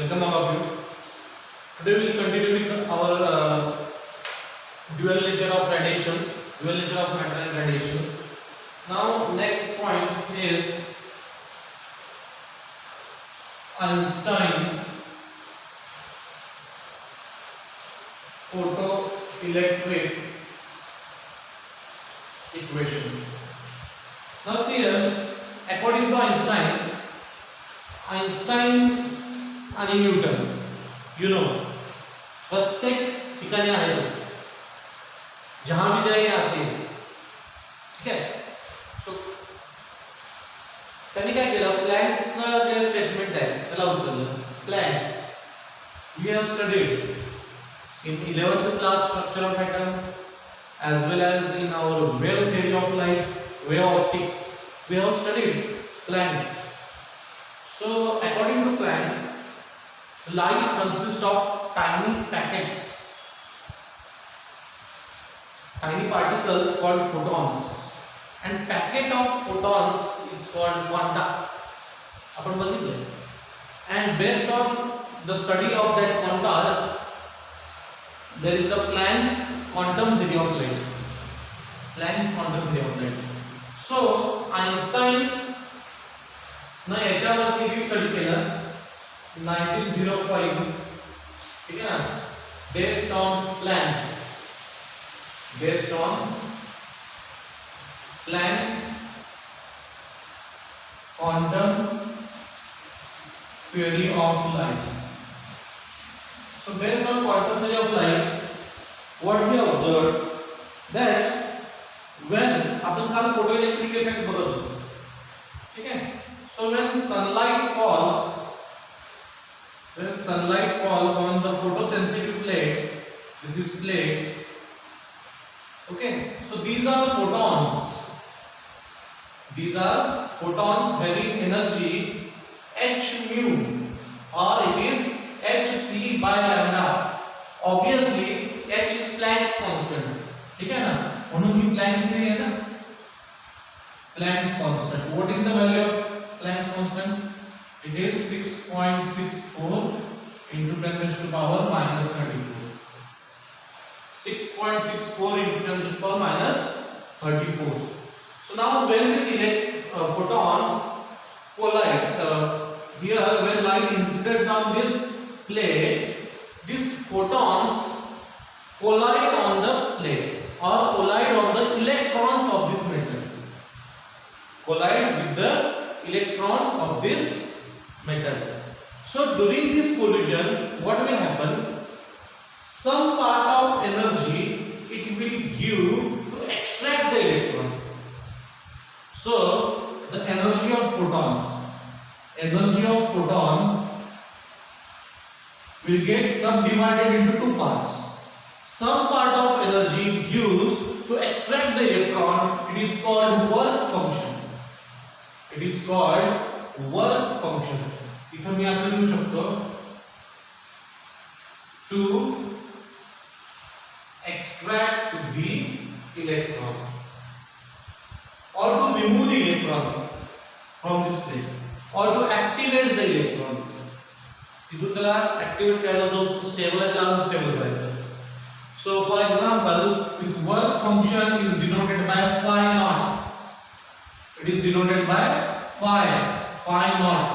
Welcome all of you. Today we will continue with our dual nature of radiations, dual nature of matter and radiations. Now next point is Einstein photoelectric equation. Now see here, according to Einstein आणि Newton प्रत्येक ठिकाणी आहेतच, जहां भी जाए आते हैं. ठीक है. सो त्यांनी काय केलं, प्लॅंक्सचं जे स्टेटमेंट आहे त्याला उचललं. Planck's we have studied in 11th class structure of atom as well as in our wave theory of light, wave optics, we have studied Planck's. So according to Planck, light consists of tiny packets, tiny particles called photons, and packet of photons is called quanta. आपण बघितलं. And based on the study of that quantas, there is a Planck's quantum theory of light. Planck's quantum theory of light. So Einstein ना याच्यावरती भी study केलं 1905. ठीक है ना. based on Planck's quantum theory of light. So based on quantum theory of light, what we observed that when अपन काल photoelectric effect बघत होतो. ठीक है. So when sunlight falls on the photosensitive plate, this is plate. Okay. So these are photons having energy h mu, or it is hc by lambda. Obviously h is Planck's constant. ठीक है ना. म्हणून ही Planck's theory है ना. Planck's constant. What is the value of Planck's constant? It is 6.64 into 10 raised to power minus 34. 6.64 into 10 raised to power minus 34. So now when these photons collide, here when light incident on this plate, these photons collide on the plate or collide on the electrons of this metal. Collide with the electrons of this metal. So during this collision, what will happen? Some part of energy it will give to extract the electron. So the energy of photon will get subdivided into two parts. Some part of energy used to extract the electron, it is called work function. इथं मी असं लिहू शकतो, to extract the electron or to remove the electron from this plate or to activate the electron. तिथून त्याला activate करायला जो stable आहे त्याला अनस्टेबल करायचं. So for example, this work function is denoted by phi naught. It is denoted by phi naught.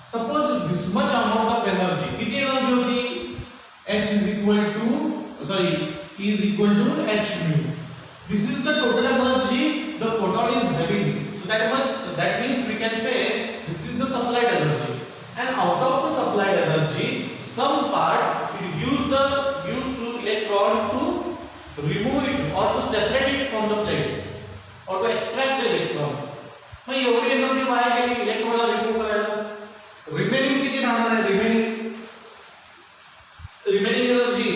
Suppose this much amount of energy, किती energy होती? H is equal to h mu. This is the total energy the photon is having. So that means we can say this is the supplied energy, and out of the supplied energy, some part it used to electron to remove it or to separate it from the plate or to extract the electron. मग एवढी energy via गेली इलेक्ट्रॉनला remove करायला. Remaining किती राहणार आहे? Remaining energy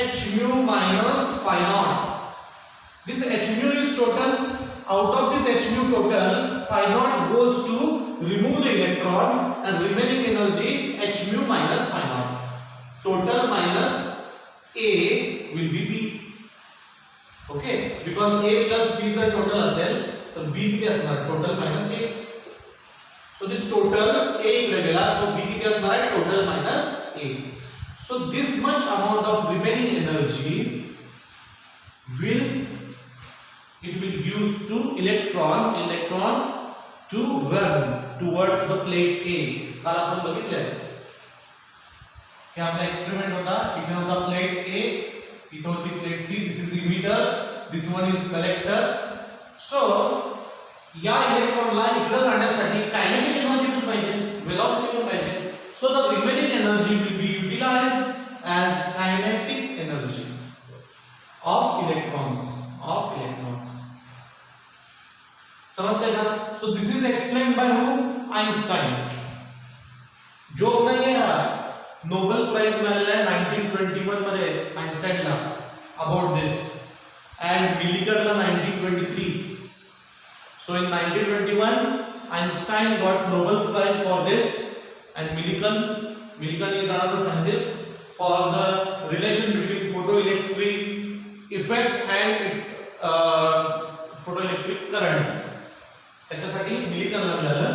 h mu minus phi naught. This h mu is total. Out of this h mu total, phi naught goes to remove the electron, and remaining energy h mu minus phi naught. Total minus a will be b. Okay, because a plus b is a total असेल तर b किती असणार? Total minus a. So this total A इकडे गेला, so B किती असणार आहे total minus A. So this much amount of remaining energy will use to electron to run towards the plate A. काल आपण बघितले की आपला एक्सपेरिमेंट होता, इथे होता प्लेट A, इथे होती plate C. This is emitter, this one is collector. So या इलेक्ट्रॉनला इकडे जाण्यासाठी कायनेटिक एनर्जी पण पाहिजे, वेलोसिटी पण पाहिजे. So the remaining energy will be utilized as kinetic energy of electrons. समझते हैं? So this is explained by who? Einstein. जो नहीं है यार, नोबेल प्राइज मिळालेला आहे 1921 मध्ये आइन्स्टाईनला अबाउट दिस, and मिलिकरला 1923. So in 1921 Einstein got Nobel Prize for this, and Millikan is another scientist for the relation between photoelectric effect and its photoelectric current. त्याच्यासाठी मिलिकनला मिळालं,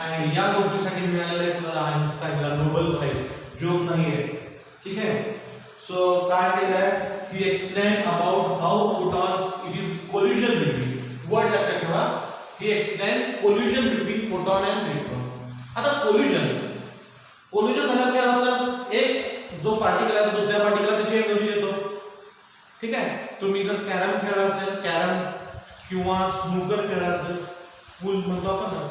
आणि या गोष्टीसाठी मिळालेलं आहे कुणाला? आइन्स्टाईनला नोबेल प्राइज. जोक नाही आहे, ठीक आहे. सो काय केलंय, he explain about how photons, it is collision between, word लक्षात ठेवा, he explain collision between photon and electron. आता कोल्युजन झालं काय होतं, एक जो पार्टिकल आहे दुसऱ्या पार्टिकलला त्याची एनर्जी देतो, ठीक आहे. तुम्ही जर कॅरम खेळला असेल, कॅरम किंवा स्नूकर खेळला असेल, पूल म्हणतो आपण ना,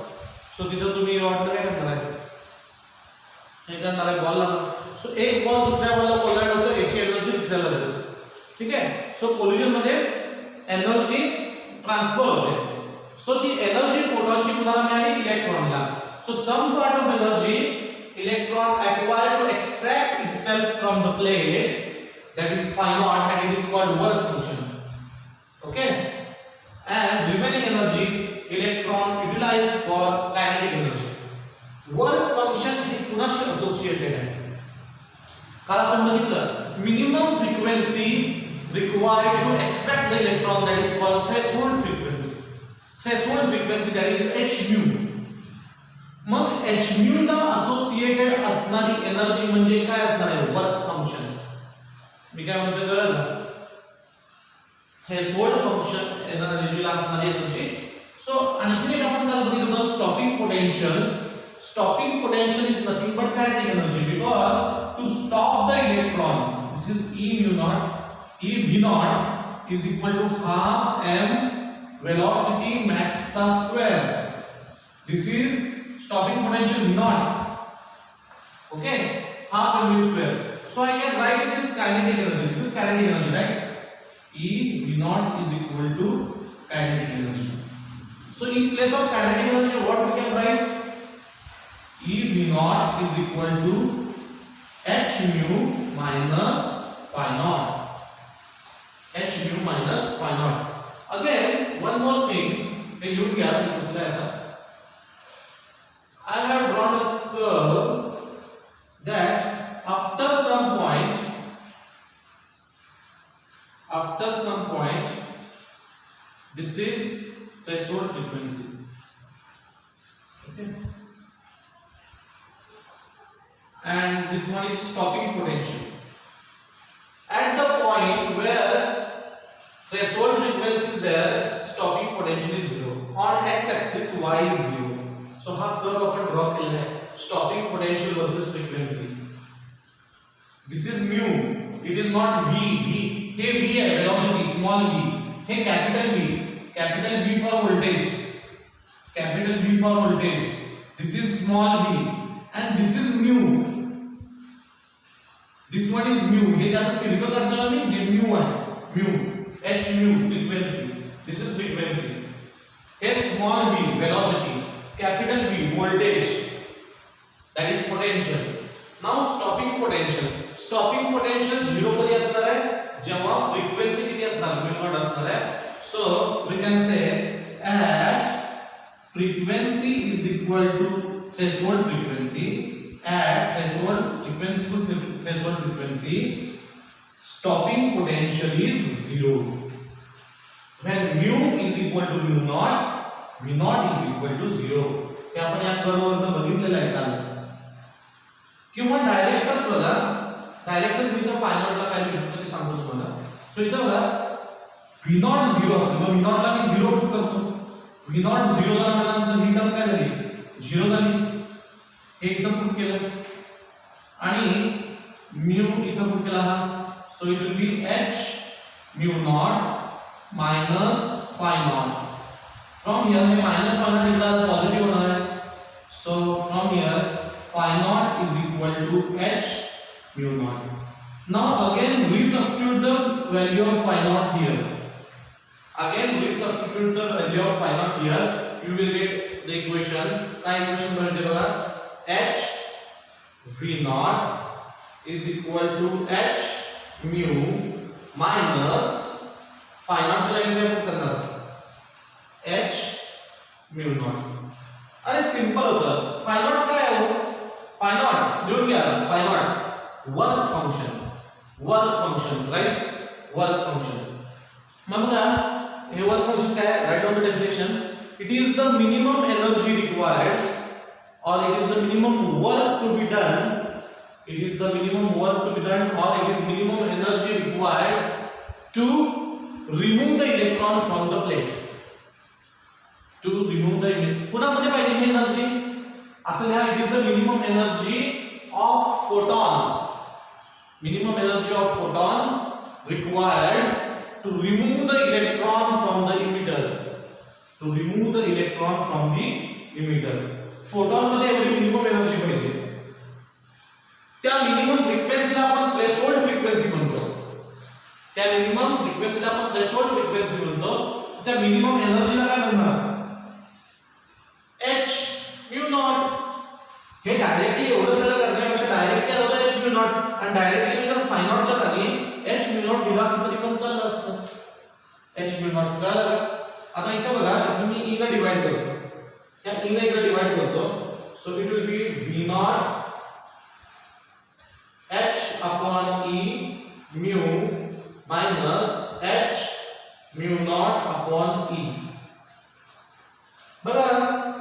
सो तिथं तुम्ही वाटलं काय करणार आहे, हे करणार आहे बॉलला. सो एक बॉल दुसऱ्या बॉलला कोलाइड होतो, याची एनर्जी दुसऱ्याला देतो, ठीक आहे. सो कोल्युजन मध्ये एनर्जी ट्रान्सफर होते. सो ती एनर्जी फोटॉनची कुणाला मिळाली? इलेक्ट्रॉनला. So some part of energy electron acquire to extract itself from the plate, that is phi naught, and it is called work function. Okay, and remaining energy electron utilized for kinetic energy. Work function हे कुणाशी associated आहे? काल आपण बघितलं minimum frequency required to extract the electron, that is called threshold frequency. Threshold frequency, that is h mu. मग h mu ला associated असणारी energy म्हणजे काय असणार आहे? Work function. मी काय म्हणतो कळलं? थ्रेशोल्ड फंक्शन एनर्जीला असणारी एनर्जी. सो आणखी एक आपण काल बघितलं stopping potential. Stopping potential is nothing but kinetic energy, because to stop the electron, this is E mu naught, E v naught is equal to half m velocity max square. This is stopping potential V naught. Okay, half mv square. So I can write this kinetic energy. This is kinetic energy, right? E v naught is equal to kinetic energy. So in place of kinetic energy, what we can write? E v naught is equal to h mu minus phi naught. H mu minus phi naught. Again, one more thing. Hey, you क्या पूछना है? I have drawn a curve that after some point, this is threshold frequency. Okay, and this one is stopping potential. At the point where threshold frequency is there, stopping potential is 0. On x-axis, y is 0. So हा curve आपण draw केला आहे, stopping potential versus frequency. This is mu, it is not v. हे v आहे, velocity small v. हे capital V for voltage, capital V for voltage. This is small v and this is mu. This one is mu. हे जास्त तिरकं करताना मी हे mu आहे, mu h mu frequency. This is frequency. हे small v velocity, capital V voltage, that is potential. Now stopping potential 0 कधी असणार आहे? जेव्हा फ्रीक्वेंसी किती असणार? mu naught असणार आहे. So we can say at frequency is equal to threshold frequency, at threshold frequency stopping potential is 0. When mu is equal to mu naught, V naught is equal to 0. हे आपण या curve वरून V0 0 असतो, मग V0 ला मी 0 put करतो. V0 0 झाल्यानंतर ही term काय झाली 0 झाली. हे इथं पुट केलं आणि म्यू इथं पुट केला हा. So it will be h mu naught minus phi naught. From here हे मायनस phi नॉट इकडे पॉझिटिव्ह होणार आहे. So from here phi naught is equal to h mu naught. Now again resubstitute the value of phi naught here. Again resubstitute the value of phi naught here. You will get the equation. काय equation बनते बघा. H v naught is equal to h mu minus phi naught ची value काय करणार h mu naught. अरे simple होतं. phi naught काय आहे हो? phi naught लिहून घ्या. phi naught work function. Work function right. Work function मग बघा हे वर्क फंक्शन काय आहे. Right down the definition. It is the minimum energy required or it is the minimum work to be done. It is the minimum work to be done or it is minimum energy required to remove the electron from the plate. To remove the कुणामध्ये पाहिजे ही एनर्जी असं लिहा. It is the minimum energy of photon. Minimum energy of photon required to remove the electron from the emitter. To remove the electron from the emitter. Photon मध्ये एवढी minimum energy पाहिजे. त्या minimum frequency ला आपण threshold frequency म्हणतो. त्या minimum frequency ला आपण threshold frequency म्हणतो. त्या minimum energy ला काय म्हणणार h mu naught. हे डायरेक्टली एवढं सगळं करण्यापेक्षा डायरेक्टली आलं h mu naught आणि डायरेक्टली जर phi naught च्या जागी h mu naught दिला असतं तरी पण चाललं असतं. h mu naught कळलं. आता इथे बघा इथे मी e ला डिवाइड करतो. या e ला इकडे डिवाइड करतो. सो it will B v naught h upon e mu minus h mu naught upon e. बघा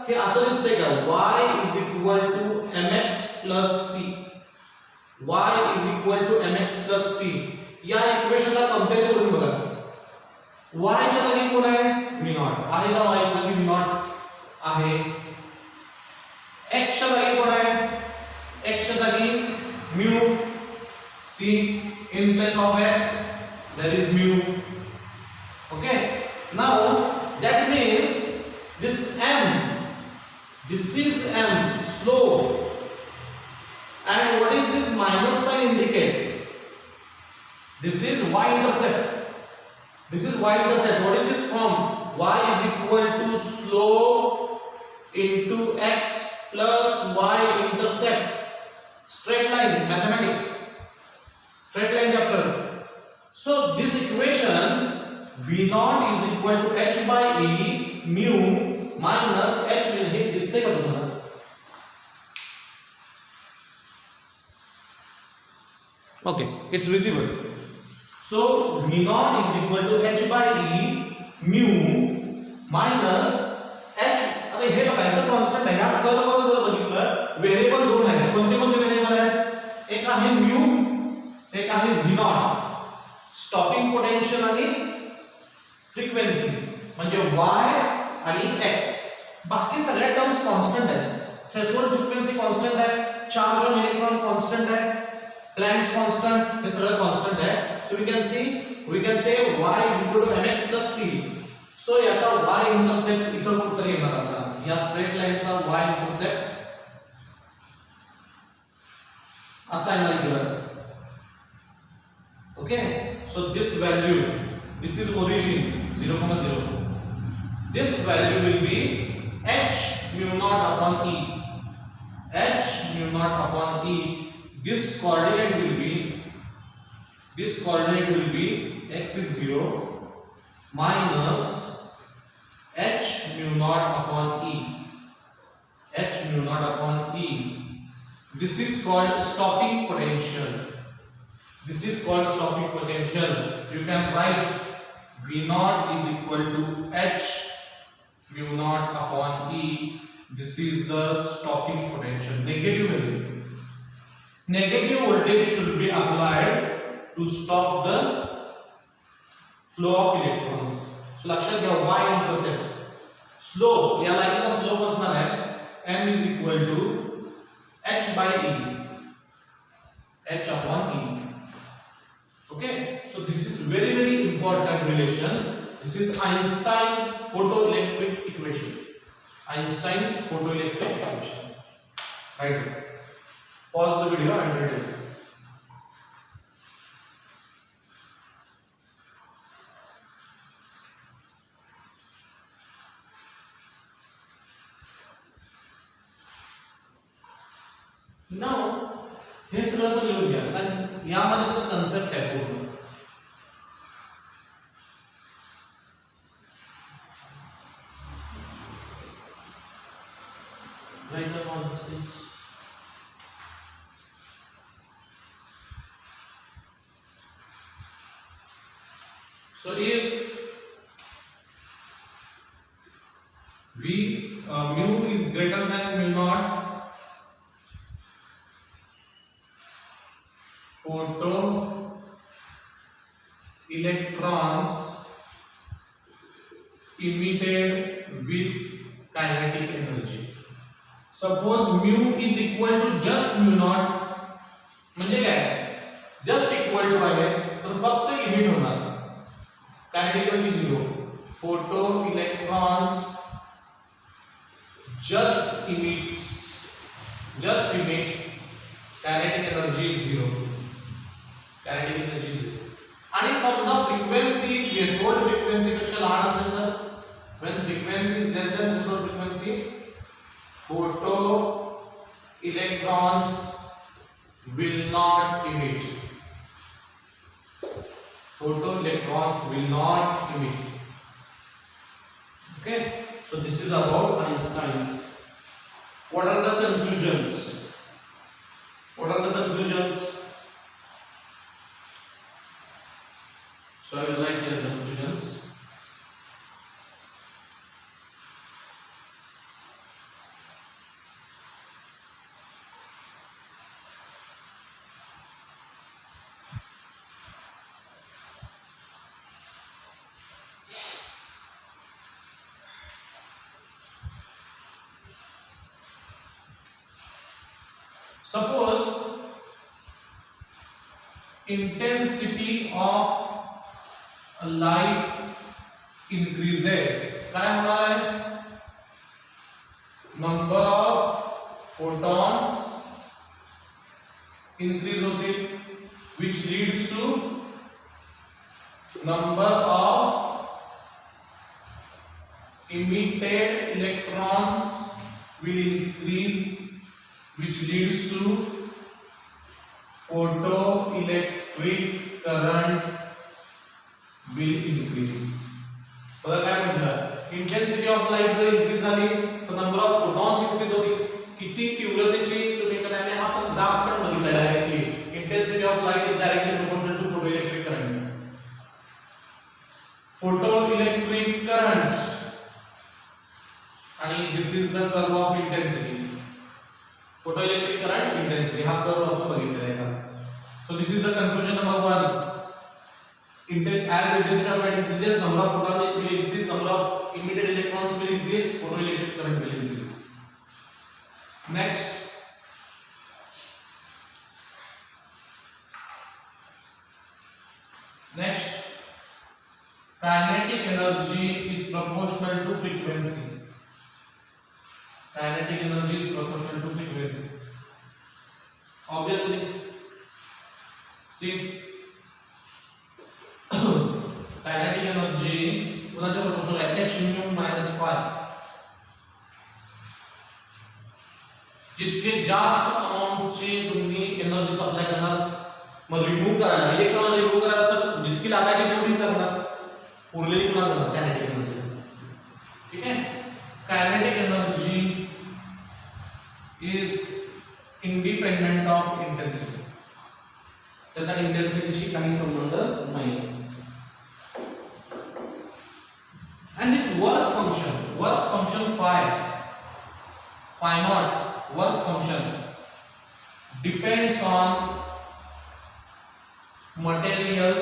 हे असं दिसतंय का y is equal to mx plus c. y is equal to mx plus c. या इक्वेशनला compare करून बघा. y च्या जागी कोण आहे v naught आहे का. y च्या जागी v naught आहे. x च्या जागी कोण आहे x च्या जागी mu. c in place of x there is mu. Okay, now that means this m, this is m slope, and what is this minus sign indicate? This is y-intercept. This is y-intercept. What is this from? Y is equal to slope into x plus y-intercept. Straight line mathematics. Straight line chapter. So this equation v naught is equal to h by e mu minus h will hit दिसते का तुम्हाला. Okay, it's visible. So v naught is equal to h by e mu minus h. अरे हे बघा इथं constant आहे. या curve वर जर बघितलं व्हेरिएबल दोन आहेत. कोणते कोणते व्हेरिएबल आहेत. एक आहे mu, एक आहे v naught. स्टॉपिंग पोटेन्शियल आणि फ्रिक्वेन्सी म्हणजे y आणि x. बाकी सगळ्या टर्म्स कांस्टेंट आहेत. थ्रेशोल्ड फ्रिक्वेन्सी कांस्टेंट आहे. चार्ज ऑन इलेक्ट्रॉन कांस्टेंट आहे. प्लॅंक्स कांस्टेंट हे सगळं कांस्टेंट आहे. So we can say y is equal to mx plus c. सो याचा y इंटरसेप्ट इथं कुठेतरी येणार असा. या स्ट्रेट लाईनचा y इंटरसेप्ट असा येणार इकडे. Okay, so this value, this is origin 0,0. This value will be h mu naught upon e. H mu naught upon e. This coordinate will be x is 0 minus h mu naught upon e. H mu naught upon e. This is called stopping potential. This is called stopping potential. You can write v naught is equal to h mu naught upon e. This is the stopping potential. Negative value. Negative voltage should be applied to stop the flow of electrons. So लक्षात घ्या y intercept slope या लाईनचा slope असणार आहे m is equal to h by e, h upon e. Okay, so this is very important relation. This is Einstein's photoelectric equation. Einstein's photoelectric equation. Right. Pause the video and read it. Now, हे सगळं पण लिहून घ्या कारण यामध्ये concept आहे पूर्ण. Write down all these things. So if mu is greater than mu naught, photo electrons emitted with kinetic energy. Suppose mu is equal to just mu naught, म्हणजे काय जस्ट इक्वल टू आहे तर फक्त emit होणार, kinetic energy 0. Photo electrons just emit kinetic energy is 0. Kinetic energy is 0. आणि समजा frequency threshold frequency पेक्षा लहान असेल तर when frequency is less than threshold frequency, photo electrons will not emit. Photo electrons will not emit. Okay, so this is about Einstein's. What are the conclusions? What are the conclusions? So I will write here the conclusions. Suppose intensity of a light increases, काय होणार आहे? Number of photons increase होतील, which leads to number of emitted electrons will increase, which leads to photoelectric current will increase. बघा काय म्हटलं, intensity of light जर increase झाली तर नंबर ऑफ फोटॉन्स इन्क्रीज होतील. किती तीव्रतेची तुम्ही करायला हा पण ग्राफ पण बघितला directly. Intensity of light is directly proportional to photoelectric current. Photoelectric current आणि this is the curve of intensity. Photoelectric current intensity हा कर्व आपण बघितलेला आहे का. So this is the conclusion number 1. As intensity of light increases, number of photons will increase, number of emitted electrons will increase, photoelectric current will increase. Next, kinetic energy is proportional to frequency. Kinetic energy is proportional to frequency. Obviously, see, kinetic energy कुणाच्या proportional आहे? h mu minus phi. जितके जास्त अमाउंटची तुम्ही energy supply करणार, मग remove करायला electron remove करायला तर जितकी लागायची तेवढीच लागणार, उरलेली पुन्हा जाणार कायनेटिक एनर्जी. ठीक आहे, kinetic energy is independent of intensity. त्याचा इंटेन्सिटीशी काही संबंध नाही. And this work function phi naught work function depends on material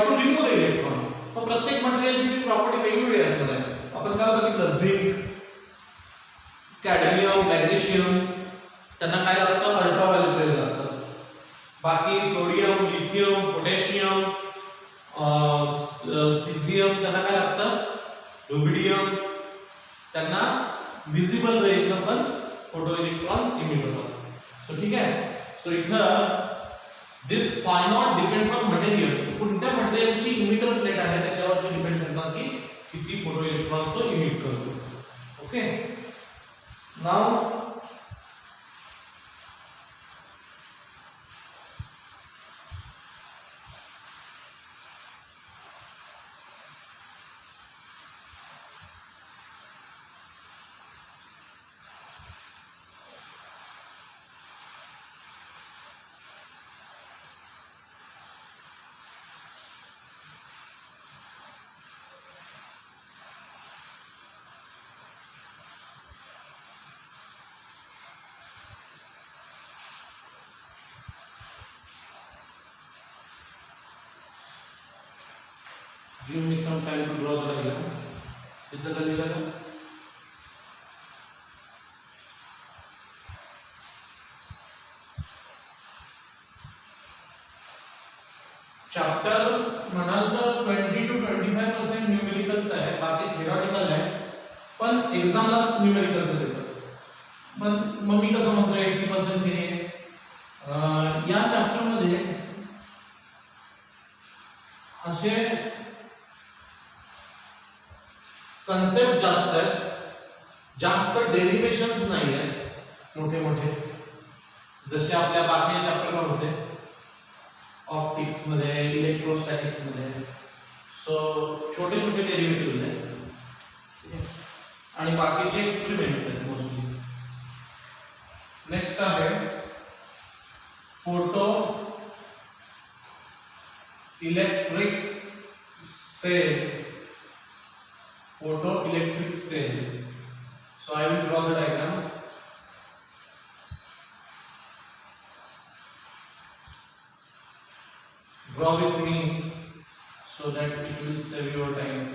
to remove the electron. तर प्रत्येक मटेरियलची प्रॉपर्टी वेगवेगळी असणार आहे. आपण काय बघितलं, झिंक, कॅडमियम, मॅग्नेशियम, त्यांना काय लागतं, अल्ट्राव्हायोलेट रेज लागतात. बाकी सोडियम, लिथियम, पोटॅशियम, सीझियम, त्यांना काय लागतं, रुबिडियम, त्यांना विजिबल रेज पण फोटो इलेक्ट्रॉन्स इमिट होतात. सो ठीक आहे. सो इथं this five not depends on material. कोणत्या मटेरियलची इमिटर प्लेट आहे त्याच्यावर डिपेंड करतात की किती फोटो इलेक्ट्रॉन्स तो इमिट करतो. Okay. Now give me some time to draw the diagram. Is the diagram? Chapter म्हणाल तर 20 to 25% न्यूमेरिकल्स आहे, बाकी थिअरॉटिकल आहे, पण एक्झामला न्यूमेरिकल्स येतात. पण मग मी कसं म्हणतोय 80% हे या चॅप्टर मध्ये असे कन्सेप्ट जास्त आहेत, जास्त डेरिव्हेशन्स नाही आहेत मोठे मोठे, जसे आपल्या बाकी चॅप्टरला होते ऑप्टिक्स मध्ये, इलेक्ट्रोस्टॅटिक्स मध्ये. सो छोटे छोटे डेरिव्हेटिव्ह आहेत आणि बाकीचे एक्सपेरिमेंट्स आहेत मोस्टली. नेक्स्ट आहे photoelectric cell. Photoelectric cell. So I will draw the diagram. Draw with me so that it will save your time.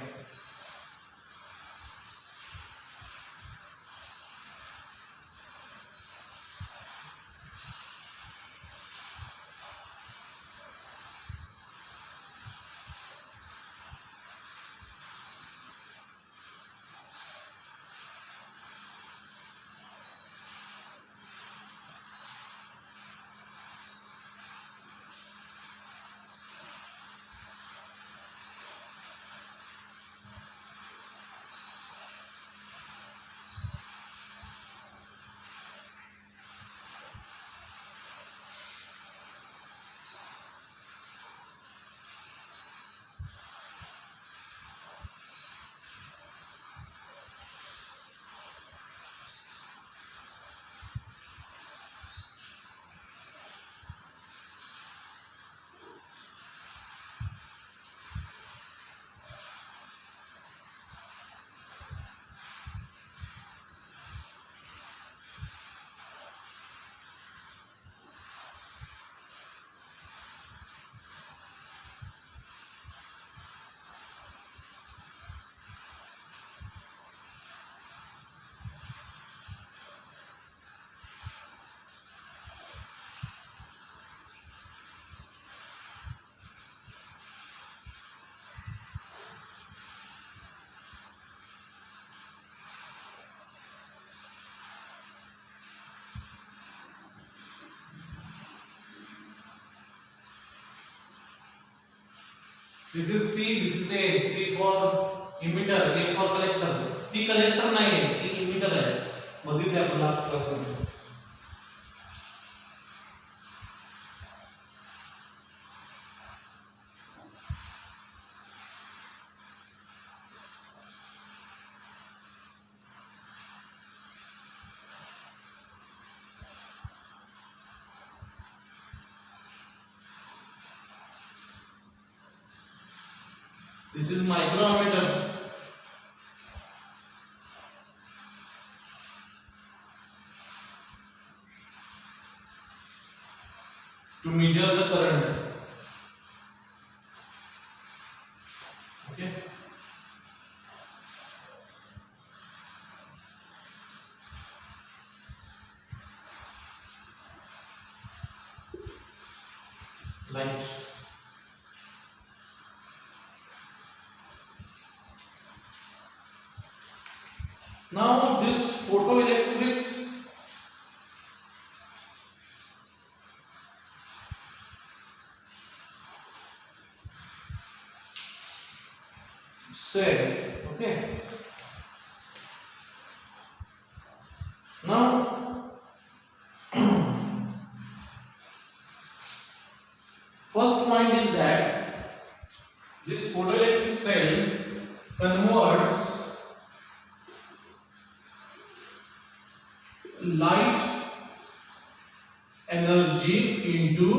This is C, this is A. C for emitter, A for collector. C collector नाही आहे, C emitter आहे. बघितले आपण last class मध्ये. This is micrometer. To measure the current. light. Now this photoelectric cell, okay. Now first point is that this photoelectric cell converts light energy into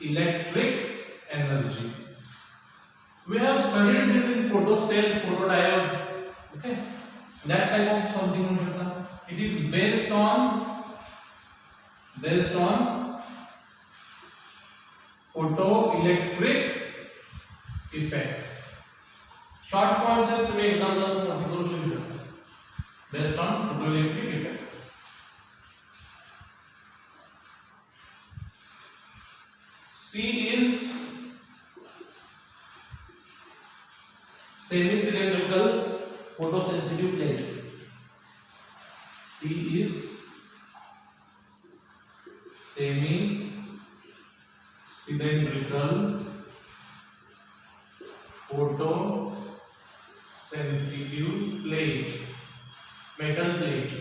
electric energy. We have studied this in photocell, photodiode, okay. That type of something. It is based on photoelectric effect. Short points है तुम्हें example based on photoelectric effect. C is semi-cylindrical photosensitive plate. C is semi-cylindrical photosensitive plate, metal plate.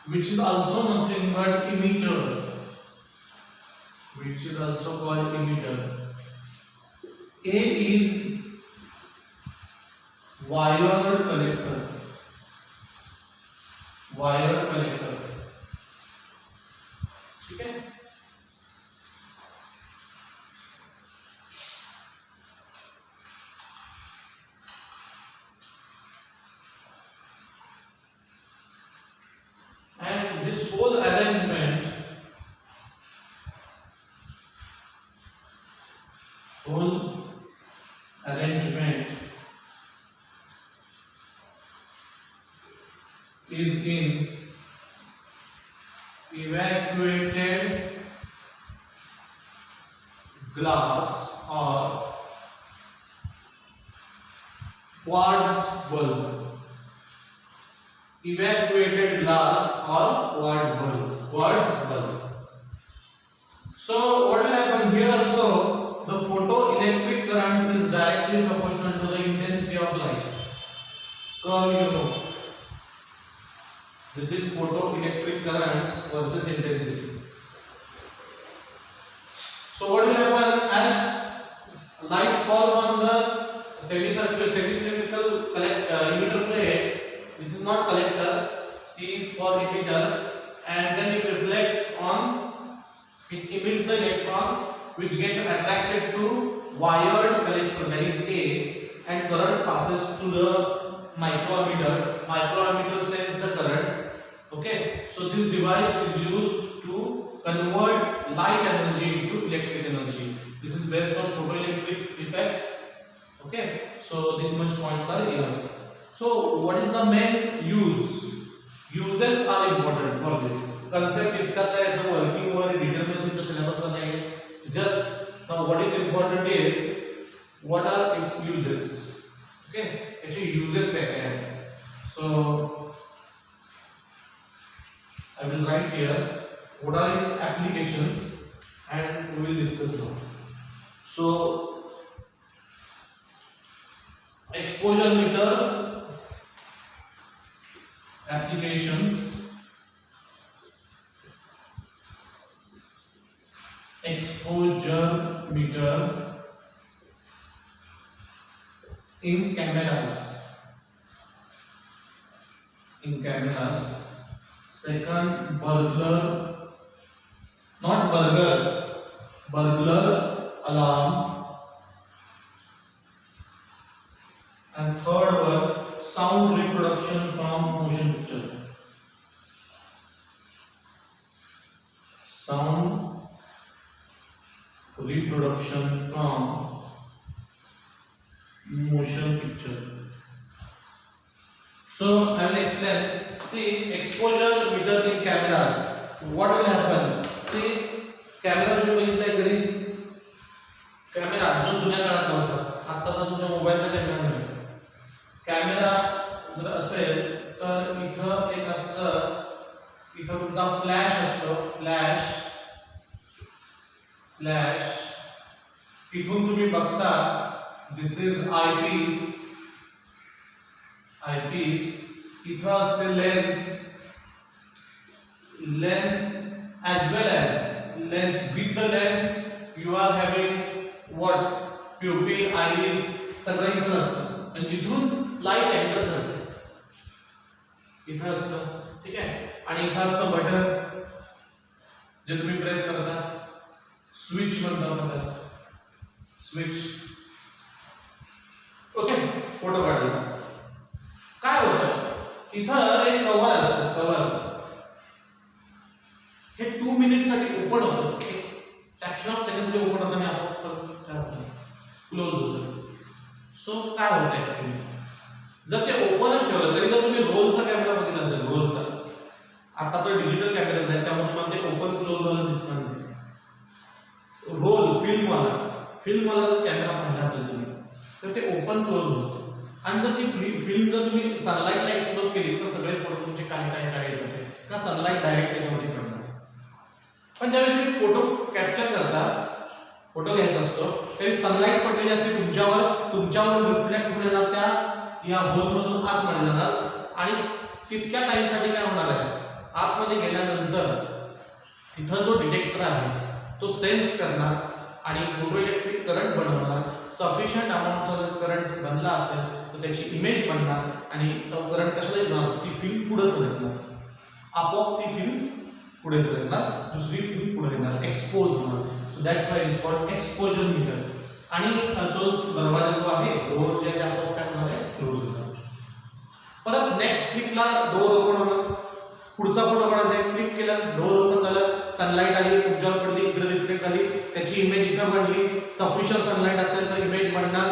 Which is also nothing but emitter. Which is also called emitter. A is wire collector. Wire collector. Okay. And this whole arrangement is in evacuated glass or quartz bulb. Evacuated glass or quartz bulb. So what will happen here also? The photoelectric current is directly proportional to the intensity of light. Curve you know. This is photoelectric current versus intensity. So what will happen as light falls on the semi-cylindrical emitter plate? This is not collector. C is for emitter, and then it reflects on. It emits the electron, which gets attracted to wired collector, that is A, and current passes to the microammeter. Microammeter sends the current. Okay, so this device is used to convert light energy into electric energy. This is based on photoelectric effect. Okay, so this much points are enough. So what is the main use? Uses are important for this. Concept इतकाच आहे, याचं working वर detail मध्ये तुमच्या syllabus ला नाही. Just now what is important is what are its uses. Okay, याचे uses आहे. So I will write here what are its applications and we will discuss now. So exposure meter applications. Exposure meter in cameras. Second, burglar alarm. And third one, sound reproduction from motion picture. Sound reproduction from motion picture. So I will explain. see exposure meter in cameras. What will happen? See camera तुम्ही बघितलाय घरी, camera जो जुन्या काळात होता, आत्ताचा तुमच्या मोबाईलचा कॅमेरा नाही. कॅमेरा जर असेल तर इथं एक असतं, इथं तुमचा फ्लॅश असतो, फ्लॅश तिथून तुम्ही बघता. दिस इज आयपीस, इथं असते lens as well as lens. With the lens you are having what? Pupil, iris सगळं इथं असतं आणि जिथून लाईट एंटर करते इथं असतं. ठीक आहे. आणि इथं असतं बटन जे तुम्ही प्रेस करता, स्विच म्हणतात त्याला, स्विच. ओके, फोटो काढला. काय होतं इथं एक कव्हर असतं, कव्हर हे 2 मिनिट साठी ओपन होतं, एक फ्रॅक्शन ऑफ सेकंड साठी ओपन होतं आणि आपोआप क्लोज होतं. सो काय होतं ऍक्च्युअली, जर ते ओपनच ठेवलं तरी, जर तुम्ही रोलचा कॅमेरा बघितला असेल, रोलचा, आता तर डिजिटल कॅमेरे आहेत त्यामुळे तुम्हाला ते ओपन क्लोज व्हायला दिसणार नाही. रोल फिल्मवाला जर कॅमेरा पाहिला असेल तुम्ही तर ते ओपन क्लोज होतं. आणि जर ती फिल्म जर तुम्ही सनलाईटला एक्सपोज केली तर सगळे फोटो तुमचे काही होते का सनलाईट डायरेक्ट त्याच्यावरती पडणार. पण ज्यावेळी तुम्ही फोटो कॅप्चर करता, फोटो घ्यायचा असतो, त्यावेळी सनलाईट पडलेली असते तुमच्यावर रिफ्लेक्ट होऊन येणार, त्या या होलमधून आतमध्ये जाणार आणि तितक्या टाइमसाठी काय होणार आहे, आतमध्ये गेल्यानंतर तिथं जो डिटेक्टर आहे तो सेन्स करणार आणि फोटो इलेक्ट्रिक करंट बनवणार. सफिशियंट अमाऊंटचा जर करंट बनला असेल तर त्याची इमेज बनणार आणि तो करंट कशाला येणार, ती फिल्म पुढे सरकणार, आपोआप ती फिल्म पुढे सरकणार, दुसरी फिल्म पुढे येणार, एक्सपोज होणार. So that's why it's called exposure meter. आणि तो दरवाजा जो आहे, डोर जे आहे आपोआप काय होणार आहे, क्लोज होणार. परत नेक्स्ट क्लिकला डोर ओपन होणार. पुढचा फोटो काढायचा आहे, क्लिक केलं, डोर ओपन झालं, सनलाईट आली, तुमच्यावर पडली, इकडे रिफ्लेक्ट झाली, त्याची इमेज इथं बनली. सफिशियंट सनलाईट असेल तर इमेज बनणार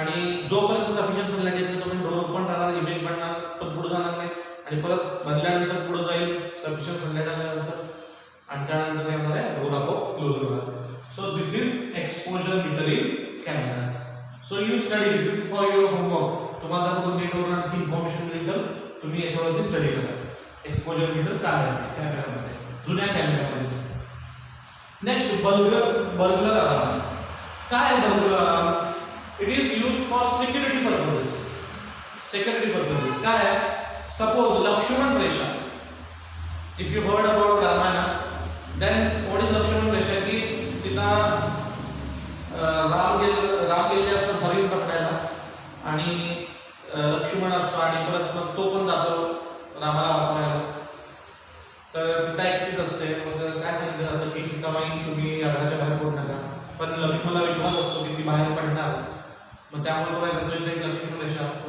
आणि जोपर्यंत सफिशियंट सनलाईट येत नाही तोपर्यंत डोर ओपन राहणार, इमेज बनणार, पण पुढे जाणार नाही. आणि परत बनल्यानंतर पुढे जाईल सफिशियंट सनलाईट आल्यानंतर आणि त्यानंतर काय होणार आहे, डोर आपोआप क्लोज होणार. So this is exposure meter in cameras. So you study, this is for your homework. तुम्हाला कोणत्या नेटवर आणखी इन्फॉर्मेशन मिळेल तर तुम्ही याच्यावरती स्टडी करा. एक्सपोजर मीटर काय आहे कॅमेरामध्ये, जुन्या कॅमेरामध्ये. Next burglar alarm. काय आहे burglar alarm? It is used for security purposes. काय आहे, suppose Lakshman Resha. If you heard about Ramayana, then what is Lakshman Resha? की सीता राम गेले असतात हरिण पकडायला आणि लक्ष्मण असतो आणि परत मग तो पण जातो रामाला वाचवायला. तर सीता एकटीच असते. मग काय सांगितलं जातं की सीताबाई तुम्ही घराच्या बाहेर पडू नका, पण लक्ष्मणला विश्वास असतो की ती बाहेर पडणार. मग त्यामुळे तो काय करतो, एक लक्ष्मण रेषा असतो.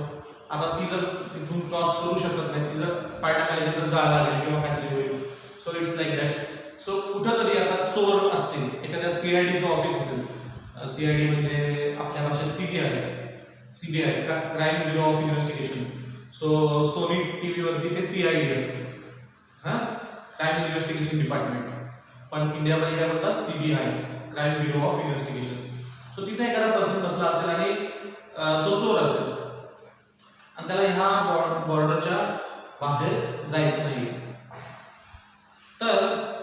आता ती जर तिथून क्रॉस करू शकत नाही, ती जर पाय टाकायला तर जाळ लागेल किंवा काहीतरी होईल. So it's like that. So कुठंतरी आता चोर असतील, एखाद्या सीआयडीचं ऑफिस असेल, सीआयडी म्हणजे आपल्या भाषेत CBI crime bureau of investigation. So Sony टीव्हीवरती ते सीआयडी असते, क्राईम इन्व्हेस्टिगेशन डिपार्टमेंट, पण इंडियामध्ये काय म्हणतात, CBI crime bureau of investigation. So तिथे एखादा पर्सन बसला असेल आणि तो चोर असेल आणि त्याला ह्या बॉर्डरच्या बाहेर जायचं नाही, तर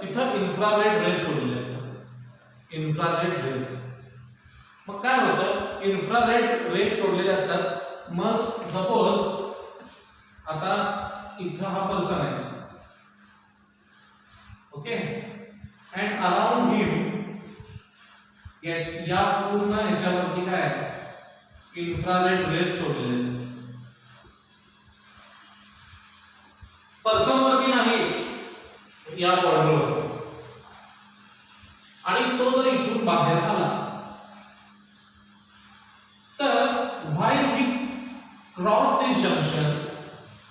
तिथं इन्फ्रारेड रेज सोडलेले असतात. Infrared raise. मग काय होतं, इन्फ्रारेड रेज सोडलेले असतात. मग सपोज आता इथं हा पर्सन आहे, ओके, अँड अराउंड हिम या पूर्ण ह्याच्यावरती काय इन्फ्रारेड रेज सोडलेले आहेत. पर्सन वरती नाही, या बॉर्डरवर. आणि तो जर इथून बाहेर आला तर while he cross this junction,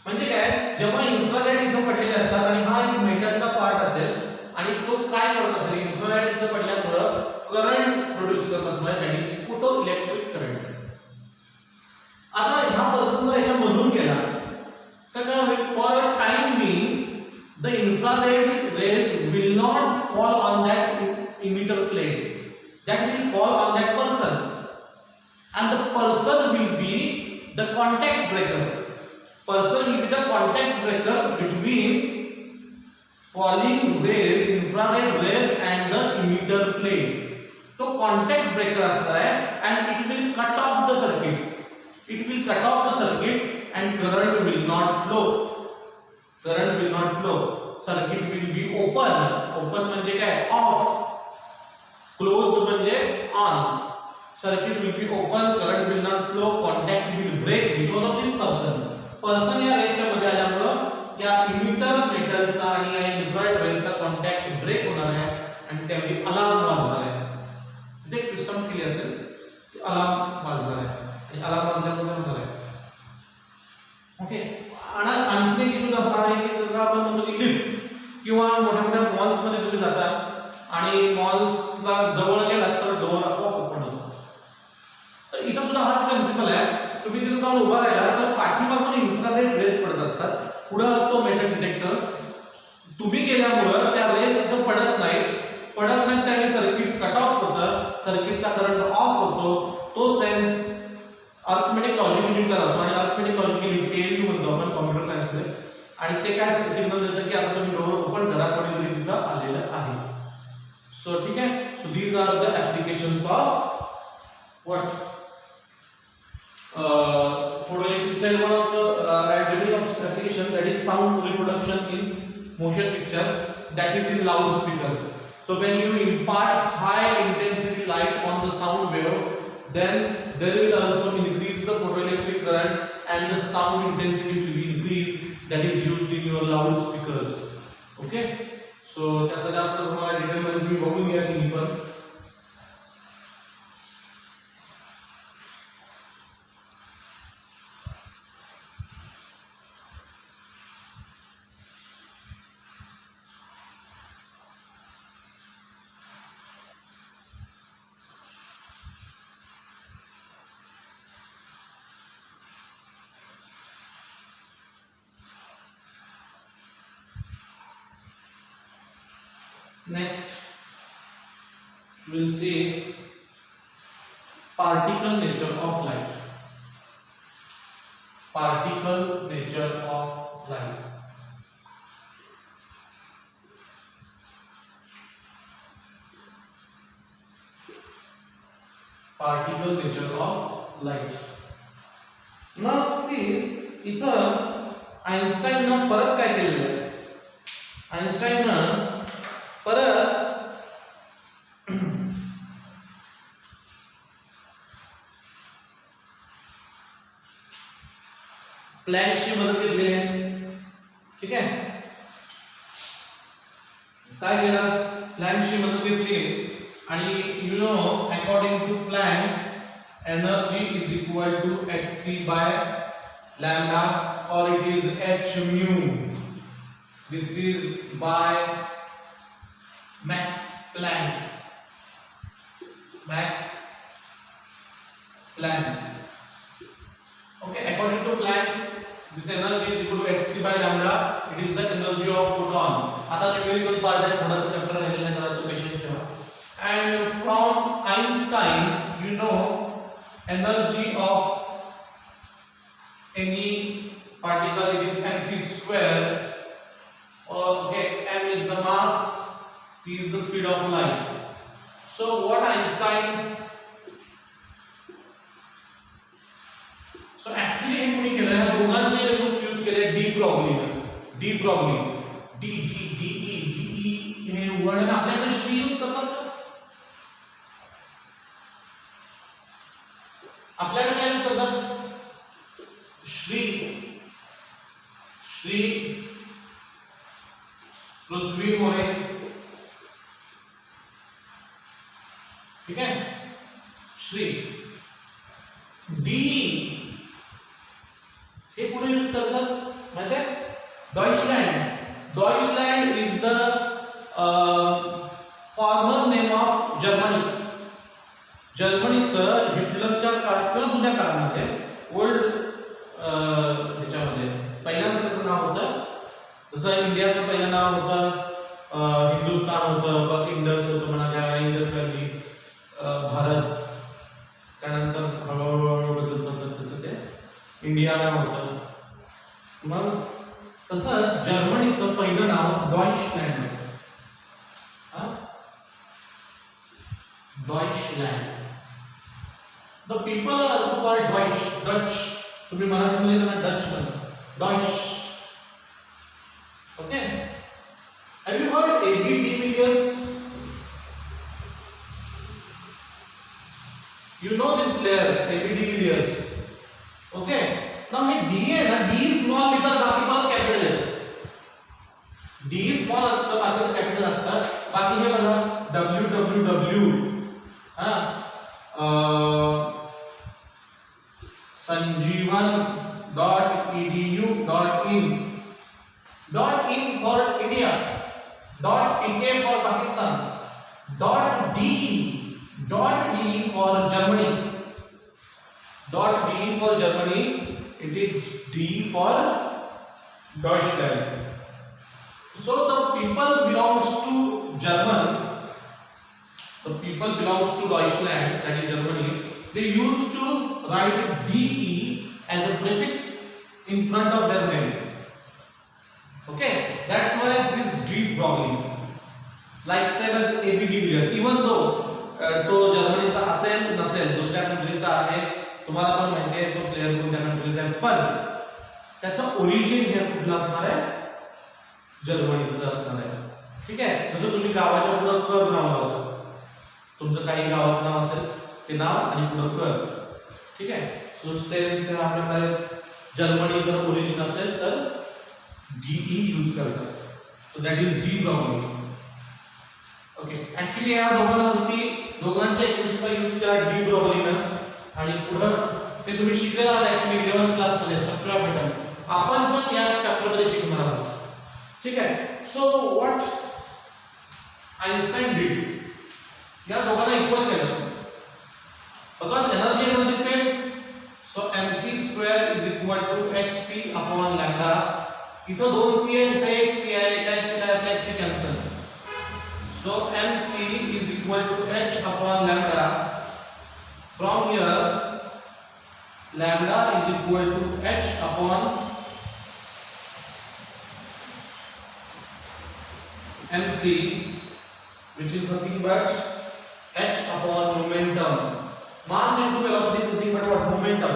म्हणजे काय, जेव्हा इन्फ्रारेड इथं पडलेले असतात आणि हा एक मेटलचा पार्ट असेल आणि तो काय करत असेल, इन्फ्रारेड इथं पडल्यामुळं करंट प्रोड्यूस करत असणार, that is photo electric current. आता ह्या पर्सन जर याच्या मधून गेला तर काय होईल, for a time infrared rays will not fall on that emitter plate, that will fall on that person, and the person will be the contact breaker. Person will be the contact breaker between falling rays, infrared rays and the emitter plate. तो contact breaker असता है and it will cut off the circuit. It will cut off the circuit and current will not flow. Current will not flow. Circuit will be open. Open म्हणजे काय? Off. Closed म्हणजे on. Circuit will be open. Current will not flow. Contact will break because of this person. Person या रेंजच्या मध्ये आल्यामुळे या emitter मेटलचा आणि या infrared रेंजचा कॉन्टॅक्ट ब्रेक होणार आहे आणि त्यावेळी अलार्म वाजणार आहे. इथे एक सिस्टम केली असेल की अलार्म वाजणार आहे आणि अलार्म वाजल्यामुळे होणार आहे. ओके. आणि आणखी एक यूज असा आहे की जर आपण म्हणतो की लिफ्ट किंवा मोठ्या मोठ्या मॉल्स मध्ये तुम्ही जाता आणि मॉल्सला जवळ गेलात तर डोअर आपोआप ओपन होतो. तर इथं सुद्धा हाच प्रिन्सिपल आहे. तुम्ही तिथे जाऊन उभा राहिला तर पाठीमागून इन्फ्रारेड रेज पडत असतात. पुढे असतो मेटल डिटेक्टर. तुम्ही गेल्यामुळे त्या रेज तिथे पडत नाहीत त्यावेळी सर्किट कट ऑफ होतं. सर्किटचा करंट ऑफ होतो. तो सेन्स अर्थमेटिक लॉजिक युनिटला जातो आणि अर्थमेटिक लॉजिक युनिट ALU म्हणतो आपण कॉम्प्युटर सायन्स मध्ये. आणि ते काय सिग्नल देतं की आता तुम्ही डोअर ओपन करा, कोणीतरी तिथं आलेलं आहे. सो ठीक आहे. So these are the applications of what photoelectric cell. One of the application that is sound reproduction in motion picture, that is in loudspeaker. So when you impart high intensity light on the sound wave, then there will also increase the photoelectric current and the sound intensity will be increased, that is used in your loudspeakers. Okay, so त्याचा जास्त तुम्हाला detail मध्ये तुम्ही बघून घ्या तुम्ही पण. Next, we'll see particle nature of light. Particle nature of light. Particle nature of light. Now see, इथं आइन्स्टाईन ने परत काय केलेलं आहे? आइन्स्टाईन ने परत प्लॅंकची मदत घेतली आहे. ठीक आहे. काय केलं? प्लॅंकची मदत घेतली आणि you know according to Planck's energy is equal to hc by lambda or it is h mu. This is by Max Planck. Okay, according to Planck, this energy is equal to hc by lambda. It is the energy of photon. आता numerical part है, थोड़ा सा chapter रहने लगा, थोड़ा सा patience करो. And from Einstein, you know, energy of any particle it is mc square. Okay, m is the mass, c is the speed of light. So what Einstein, so actually हे कोणी केलं आहे? दोघांचे roots use केले. De Broglie हे word आपल्याकडे Shri use करतात. आपल्याकडे काय use करतात? श्री पृथ्वी मोरे. ठीक है. श्री डी हे पुढे यूज करतात माहिती आहे? Deutschland is the former name of Germany. जर्मनीचं हिटलरच्या काळात किंवा जुन्या काळामध्ये ओल्ड ह्याच्यामध्ये पहिल्यांदा त्याचं नाव होतं जसं इंडियाचं पहिलं नाव होतं हिंदुस्तान होतं, इंडस होतं म्हणा, त्यावेळेला इंडस व्हॅली, भारत, त्यानंतर हळूहळू बदलत तसं ते इंडिया नाव होतं. मग तसंच जर्मनीचं पहिलं नाव डॉइचलँड होतं. Deutschland. The people are also called Dutch. तुम्ही मराठीमध्ये त्यांना डच म्हणता, Deutsch. Okay. Have you heard A.B. de Villiers? You know this player, A.B. de Villiers. Okay. Now hey D आहे ना, D स्मॉल लिहितात, बाकी परत कॅपिटल येतं. D स्मॉल असतं, बाकीचं कॅपिटल असतं. बाकी हे बघा WWW, sanjeevan.edu.in. .in for India, .pk for Pakistan, .de for Germany, .de for Germany, it is D for Deutschland. So the people belongs to German, the people belongs to Deutschland, that is Germany. They used to write DE as a prefix in front of their name. Okay, that's why this deep problem, like same as A.B. de Villiers, even though तो जर्मनीचा असेल नसेल, दुसऱ्या कंट्रीचा आहे, तुम्हाला पण माहिती आहे तो प्लेयर कोणत्या कंट्रीचा आहे, पण त्याचं ओरिजिन हे कुठलं असणार आहे, जर्मनीचं असणार आहे. ठीक आहे. जसं तुम्ही गावाच्या पुढे कर नाव लावता, तुमचं काही गावाचं नाव असेल ते नाव आणि पुढे कर. ठीक आहे. सो सेम त्या प्रकारे जर्मनी जर ओरिजिन असेल तर DE यूज करतात. So that is D problem. Okay. Actually या दोघांच्या एकूणचा यूज केला D problem आणि पुढे ते तुम्ही शिकलेला आहात ऍक्च्युअली 11th क्लास मध्ये स्ट्रक्चर ऑफ एटम. आपण पण या चॅप्टर मध्ये शिकणार आहोत. ठीक आहे. सो व्हाट आइन्स्टाइन डिड, या दोघांना इक्वल केलं because energy is same. So mc² is equal to hc upon lambda. इथं 2c आहे, इथं 1c आहे, एका c ला आपला c cancel. So mc is equal to h upon lambda. From here lambda is equal to h upon mc, which is nothing but h upon momentum. Mass into velocity is nothing but what? Momentum.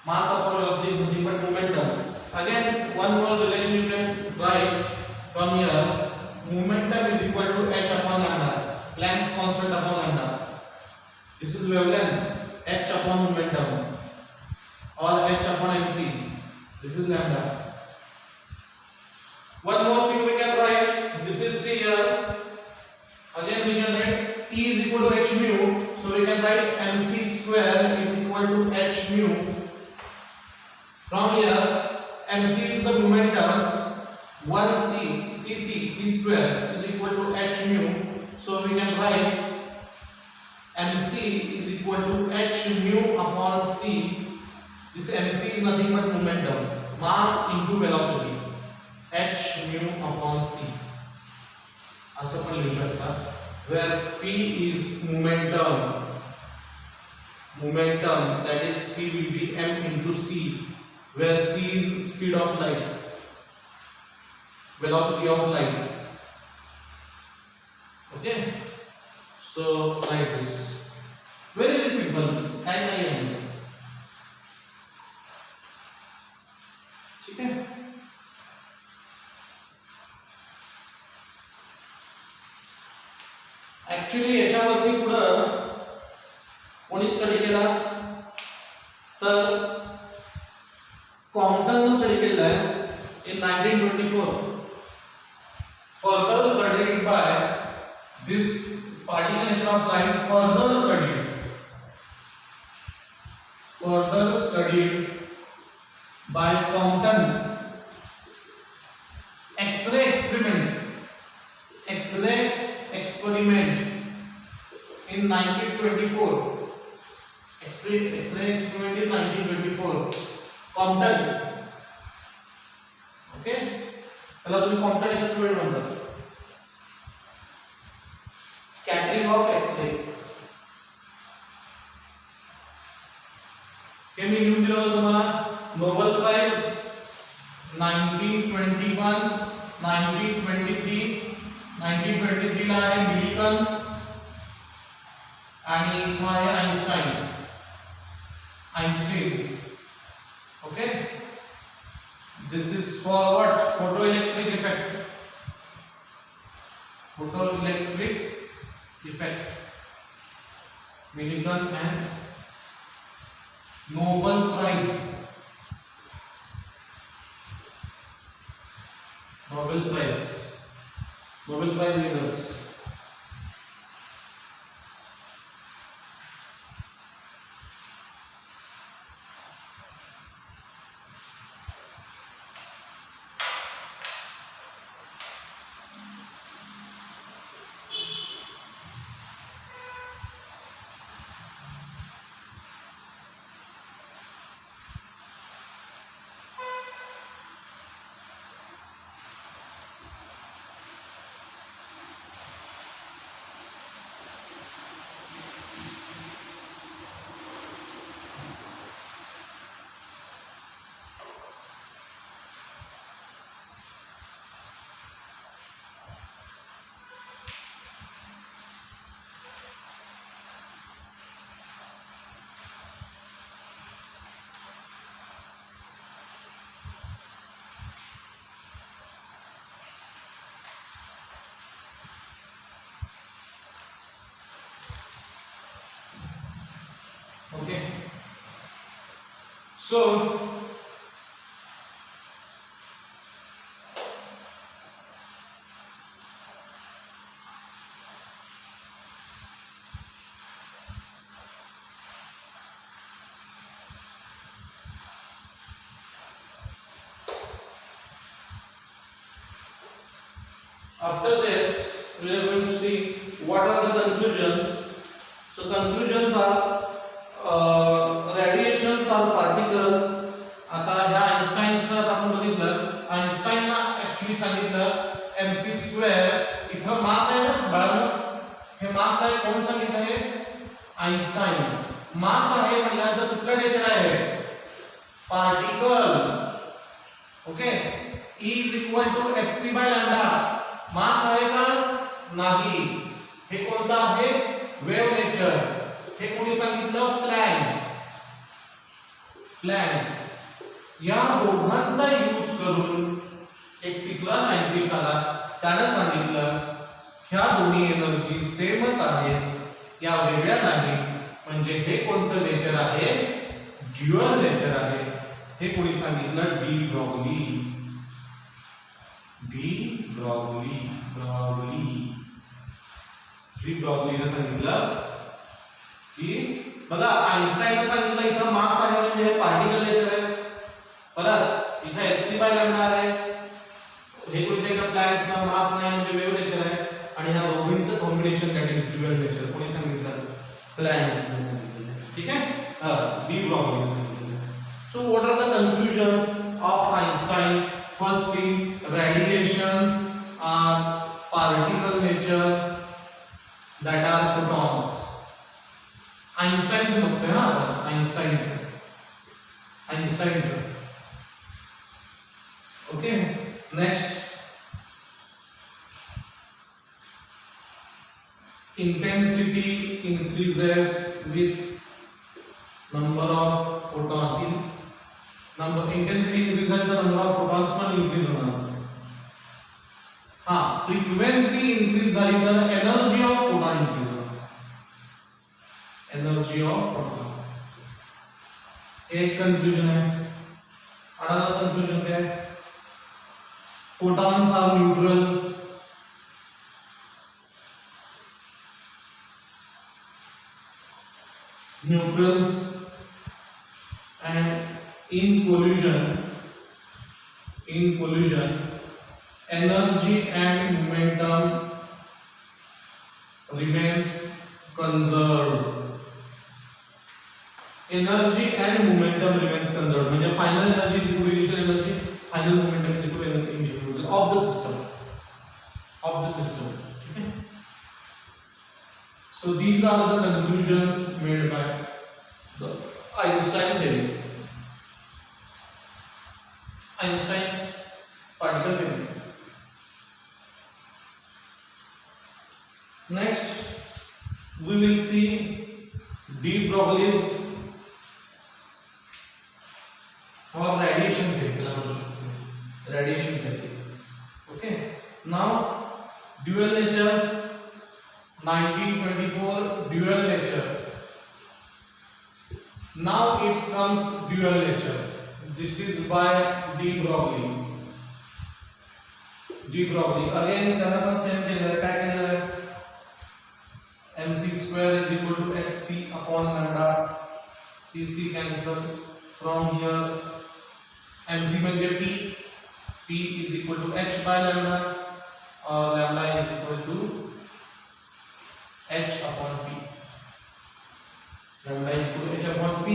Mass upon velocity is nothing but momentum. Again, one more relation you can write from here. Momentum is equal to h upon lambda. Planck's constant upon lambda. This is wavelength. H upon momentum, or h upon mc. This is lambda. One more thing we can write. This is c here. Again, we can write E is equal to h mu. So we can write mc² is equal to h mu. From here, mc is the momentum, 1c, c² is equal to h mu. So we can write mc is equal to h mu upon c. This mc is nothing but momentum, mass into velocity, h mu upon c. असं पण लिहू शकता, where p is momentum, that is p will be m into c, where c is speed of light, velocity of light. Okay, so like this, very simple. काय नाही आहे, ठीक आहे. Actually याच्यावरती पुढे कोणी स्टडी केला तर कॉम्पटन स्टडी केला आहे इन 1924. Further studied by this particle nature of light, further studied by Compton. X-ray experiment in 1924. X-ray experiment in 1924. Compton. Okay. त्याला तुम्ही कॉम्प्लेक्स एक्सपेरिमेंट म्हणतात. Scattering of X ray. हे मी लिहून दिलं होतं तुम्हाला. नोबेल प्राइज 1921, 1923 ला आहे मिलिकन आणि इथं आहे Einstein. Okay, this is for what? Photoelectric effect. Millikan and Nobel Prize winners. Okay, so after this we are going to see what are the conclusions. So conclusions are radiations are particle. आता ह्या आइन्स्टाईनचं आपण बघितलं. आइन्स्टाईनना actually सांगितलं mc2 इथं मास आहे ना बाळांनो, हे मास आहे. कोण सांगितलं हे? आइन्स्टाईन. मास आहे म्हटल्यानंतर कुठलं नेचर आहे? Particle. Okay, E is equal to hc by lambda. मास आहे का? नाही. हे कोणतं आहे? Wave nature. हे कोणी सांगितलं? प्लॅंक्स. या दोघांचा यूज करून एक तिसरा सायंटिस्ट आला. त्याने सांगितलं ह्या दोन्ही एनर्जी सेमच आहेत, या वेगळ्या नाहीत. म्हणजे हे कोणतं नेचर आहे? ड्युअल नेचर आहे. हे कोणी सांगितलं? डी ब्रॉग्ली ने सांगितलं की बघा आइन्स्टाईनने सांगितलं इथं मास आहे म्हणजे हे पार्टिकल नेचर आहे. परत इथं hc बाय लॅम्डा आहे. हे कुठे का प्लॅंक्सला मास नाही म्हणजे वेव्ह नेचर आहे. आणि ह्या दोघांचं combination that is dual nature. कोणी सांगितलं? प्लॅंक्सने सांगितलं. ठीक आहे, डी ब्रॉग्ली ने सांगितलं. So what are the conclusions of Einstein? First thing, radiations are particle nature that are photons. आइन्स्टाईनचं बघतोय हा आपण. आइन्स्टाईनचं. Okay, next, intensity increases with number of photons. Intensity increases the number of photons पण increase होणार. हाँ, frequency increase झाली तर energy of photon increase होणार. Energy of photon. एक कंक्लूजन है. अनदर कंक्लूजन क्या है? photons are neutral. And in collision energy and momentum remains conserved. Energy and momentum remains conserved. म्हणजे final energy is equal to initial energy, final momentum is equal to initial. of the system. Okay? So these are the conclusions made by the Einstein theory. Einstein's particle theory. Next we will see de Broglie's or radiation theory. Radiation theory. Okay. Now dual nature, 1924 dual nature. Now it comes dual nature. This is by de Broglie. De Broglie again त्याला पण same केलं काय केलं mc square is equal to hc upon lambda. cc cancel from here. mc म्हणजे p is equal to h by lambda or lambda is equal to h upon p. lambda is equal to h upon p.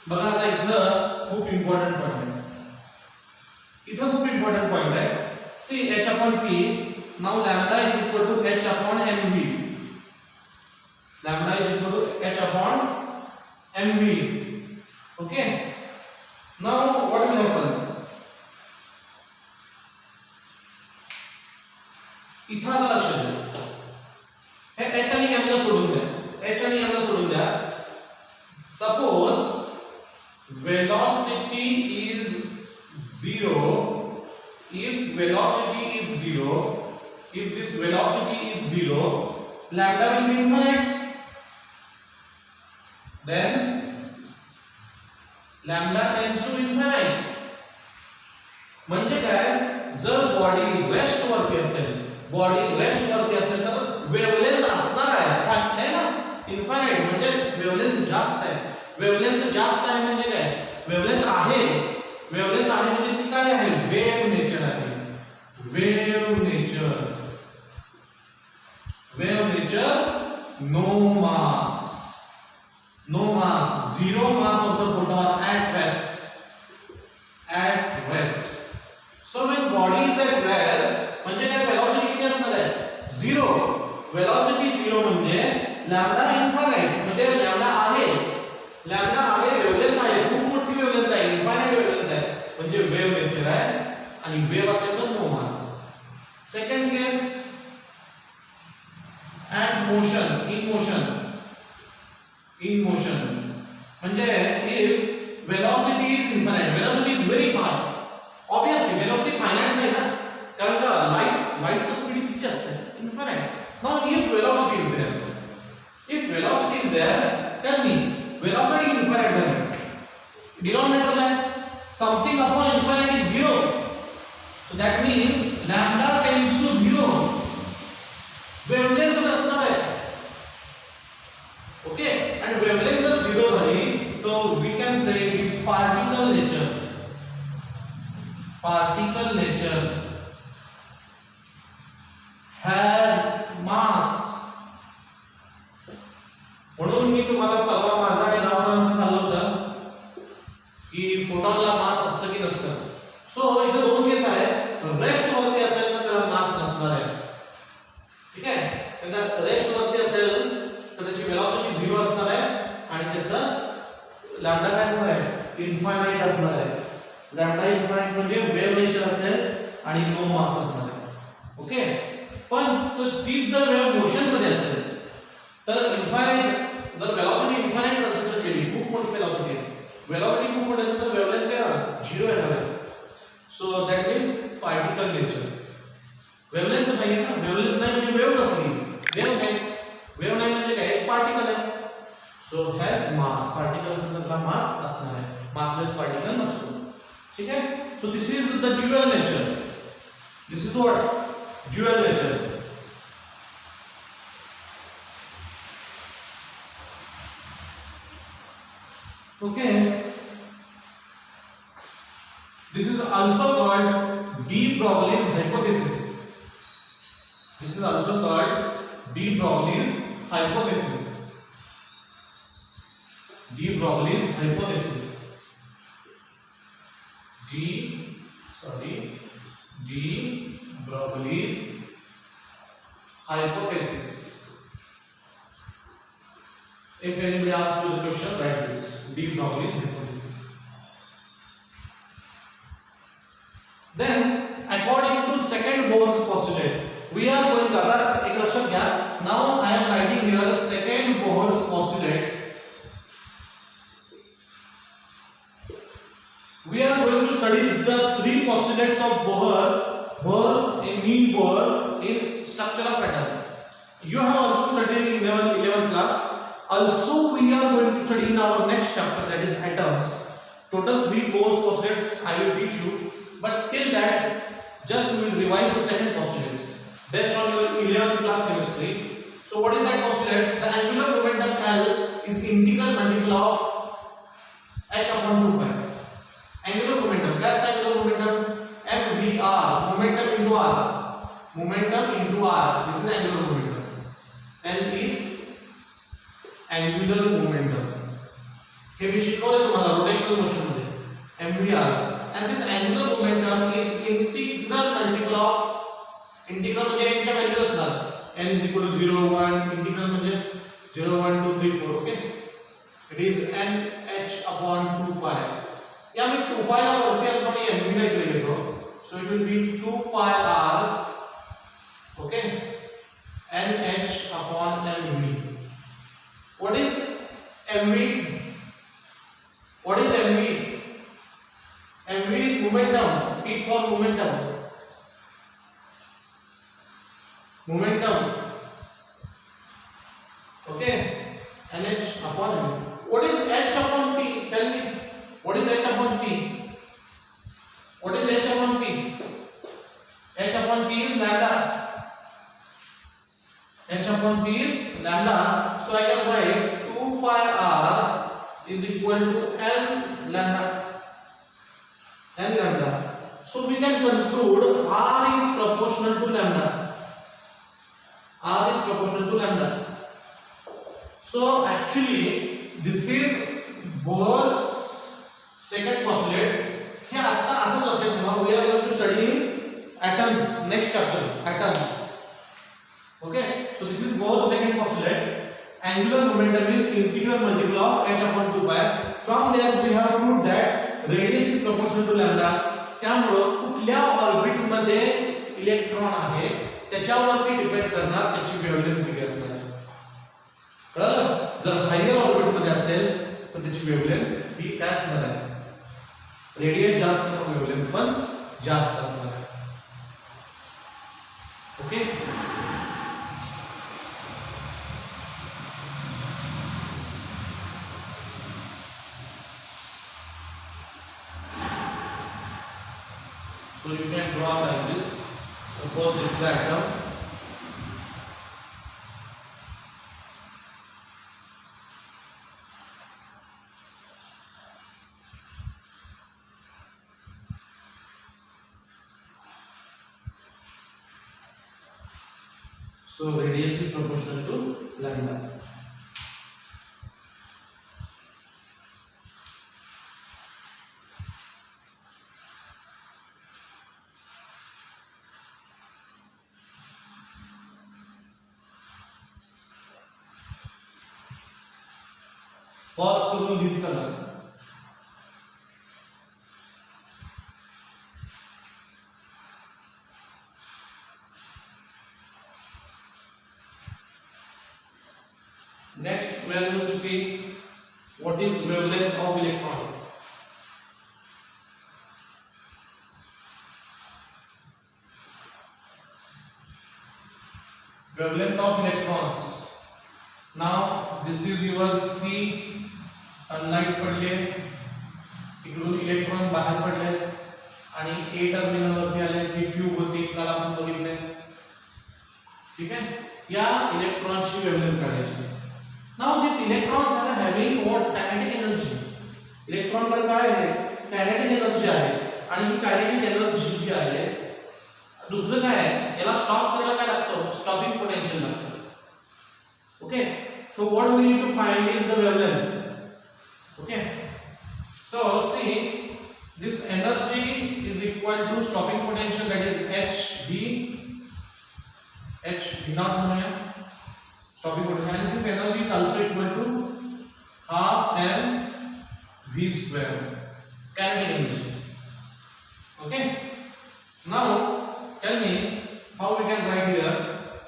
बघा आता इथं खूप important point आहे. इथं खूप important point आहे. see h upon p. now lambda is equal to h upon mv. lambda is equal to h upon mv. Okay. now what will happen? इथं आता लक्ष द्या. हे h आणि m ला सोडून द्या. h आणि m ला सोडून द्या. suppose velocity is 0. if velocity is 0, if this velocity is 0, lambda will be infinite. Then lambda tends to infinite. म्हणजे काय जर बॉडी रेस्ट वरती असेल तर वेवलेंथ असणार आहे ना इन्फायनाइट. म्हणजे वेवलेंथ जास्त आहे. वेवलेंथ जास्त आहे म्हणजे काय वेवलेंथ आहे म्हणजे ती काय आहे वेव नेचर आहे. Wave nature no mass zero mass of the photon at rest. so when body is at rest म्हणजे काय velocity किती असणार आहे 0. velocity 0 म्हणजे lambda infinite म्हणजे lambda आहे वेवलेंथ आहे खूप मोठी वेवलेंथ आहे इन्फायनाइट वेवलेंथ आहे म्हणजे वेव नेचर आहे आणि वेव असेल तर no mass. Second case at motion in motion म्हणजे if velocity is infinite, velocity is very high, obviously velocity finite नाही ना कारण का light ची स्पीड किती असते infinite. now if velocity is there tell me velocity is infinite then denominator La something upon infinite is 0, so that means lambda tends to 0. wavelength असणार आहे. okay, and wavelength जर 0 झाली तो we can say it is particle nature has mass. म्हणून मी तुम्हाला परवा माझा आणि नावाचं सांगितलं होतं की फोटॉनला मास असतं की नसतं. सो इथे दोन केस आहेत. रेस्ट वरती असेल तर त्याला मास नसणार आहे. ठीक आहे. तर रेस्ट वरती असेल तर त्याची वेलोसिटी 0 असणार आहे आणि त्याचा लॅम्डा काय असणार आहे इन्फायनाइट असणार आहे. लॅम्डा इन्फायनाइट म्हणजे वेव्ह नेचर असेल आणि नो मास असणार आहे. ओके. पण तो तीच जर वेव्ह मोशन मध्ये असेल तर इन्फायनाइट जर वेलोसिटी इन्फायनाइट कन्सिडर केली खूप मोठी वेलोसिटी खूप मोठी असेल तर वेव्हलेंथ काय 0 येणार आहे. So that means particle nature. Wavelength नाही आहे ना वेव्हलेंथ नाही म्हणजे वेव्ह कसली वेव्ह नाही म्हणजे काय एक पार्टिकल आहे. सो हॅज मास पार्टिकल असेल तर मास असणार आहे मासलेस पार्टिकल नसतो. ठीक आहे. सो this is the dual nature. This is what dual nature. okay, this is also called de Broglie's hypothesis. This is also called de Broglie's hypothesis. de Broglie's hypothesis. de hypothesis. If anybody asks you the question, write this. De Broglie's hypothesis. Then, according to second Bohr's postulate, we are going to आता एक लक्षात घ्या. Now I am writing here second Bohr's postulate. We are going to study the three postulates of Bohr in structure of atom. You have also studied in 11th class. Also, we are going to study in our next chapter, that is atoms. Total 3 Bohr's postulates I will teach you. But till that, just we will revise the second postulates based on your 11th class chemistry. So, what is that postulate? The angular momentum L is integral multiple of h upon 2 pi. Angular momentum. क्या है angular momentum? MVR. Momentum into R. Momentum into R. This is angular momentum. L is angular momentum. हे मी शिकवले तुम्हाला rotational motion मध्ये. MVR. And this angular momentum is integral multiple of integral म्हणजे यांच्या value असणार. n is equal to 0 1 integral म्हणजे 0 1 2 3 4. Okay. It is nh upon 2 pi. या मी 2 pi ला वरती आपण mv ला इकडे घेतो. So it will be 2 pi r. Okay. nh upon mv. What is mv? What is mv? mv is momentum. P for momentum. Momentum. Okay. nh upon mv. What is h upon p? Tell me. What is h upon p? What is h upon p? H upon p is lambda. H upon p is lambda. So I can write 2 pi r is equal to L lambda. L lambda. So we can conclude r is proportional to lambda. R is proportional to lambda. So actually this is Bohr's second postulate. हे आता असं लक्षात ठेवा. We are going to study atoms next chapter. Atom. Okay. So this is Bohr's second postulate. Angular momentum is integral multiple of h upon 2 pi. From there we have proved that radius is proportional to lambda. त्यामुळे कुठल्या orbit मध्ये electron आहे त्याच्यावरती depend करणार त्याची wavelength किती असणार आहे. कळलं? जर हायर ऑर्बिट मध्ये असेल तर त्याची वेव्हलेंथ ही काय असणार आहे? रेडियस जास्त तर वेव्हलेंथ पण जास्त असणार आहे. Okay. So you can draw like this. Suppose this is the atom. So radius is proportional to lambda. Pause करून लिहित चला. Next we are going to see what is wavelength of electron. Wavelength of electrons. Now this is your C. Sunlight पडले, इकडून electron बाहेर पडले आणि ए terminal वरती आले. ही ट्यूब होती, काल आपण बघितले. ठीक आहे. या इलेक्ट्रॉनची वेव्हलेंथ काढायची. Now these electrons are having what kinetic energy. Electron कडे काय आहे? कायनेटिक एनर्जी आहे. आणि ही कायनेटिक एनर्जी जी आहे दुसरं काय आहे? याला स्टॉप करायला काय लागतं? स्टॉपिंग पोटेन्शियल लागतं. Okay. So what we need to find is the wavelength. Okay, so see this energy is equal to stopping potential, that is hb. h v naught म्हणूया टॉपिक उठूया आणि this energy is also equal to half m v square kinetic energy. Okay, now tell me how we can write here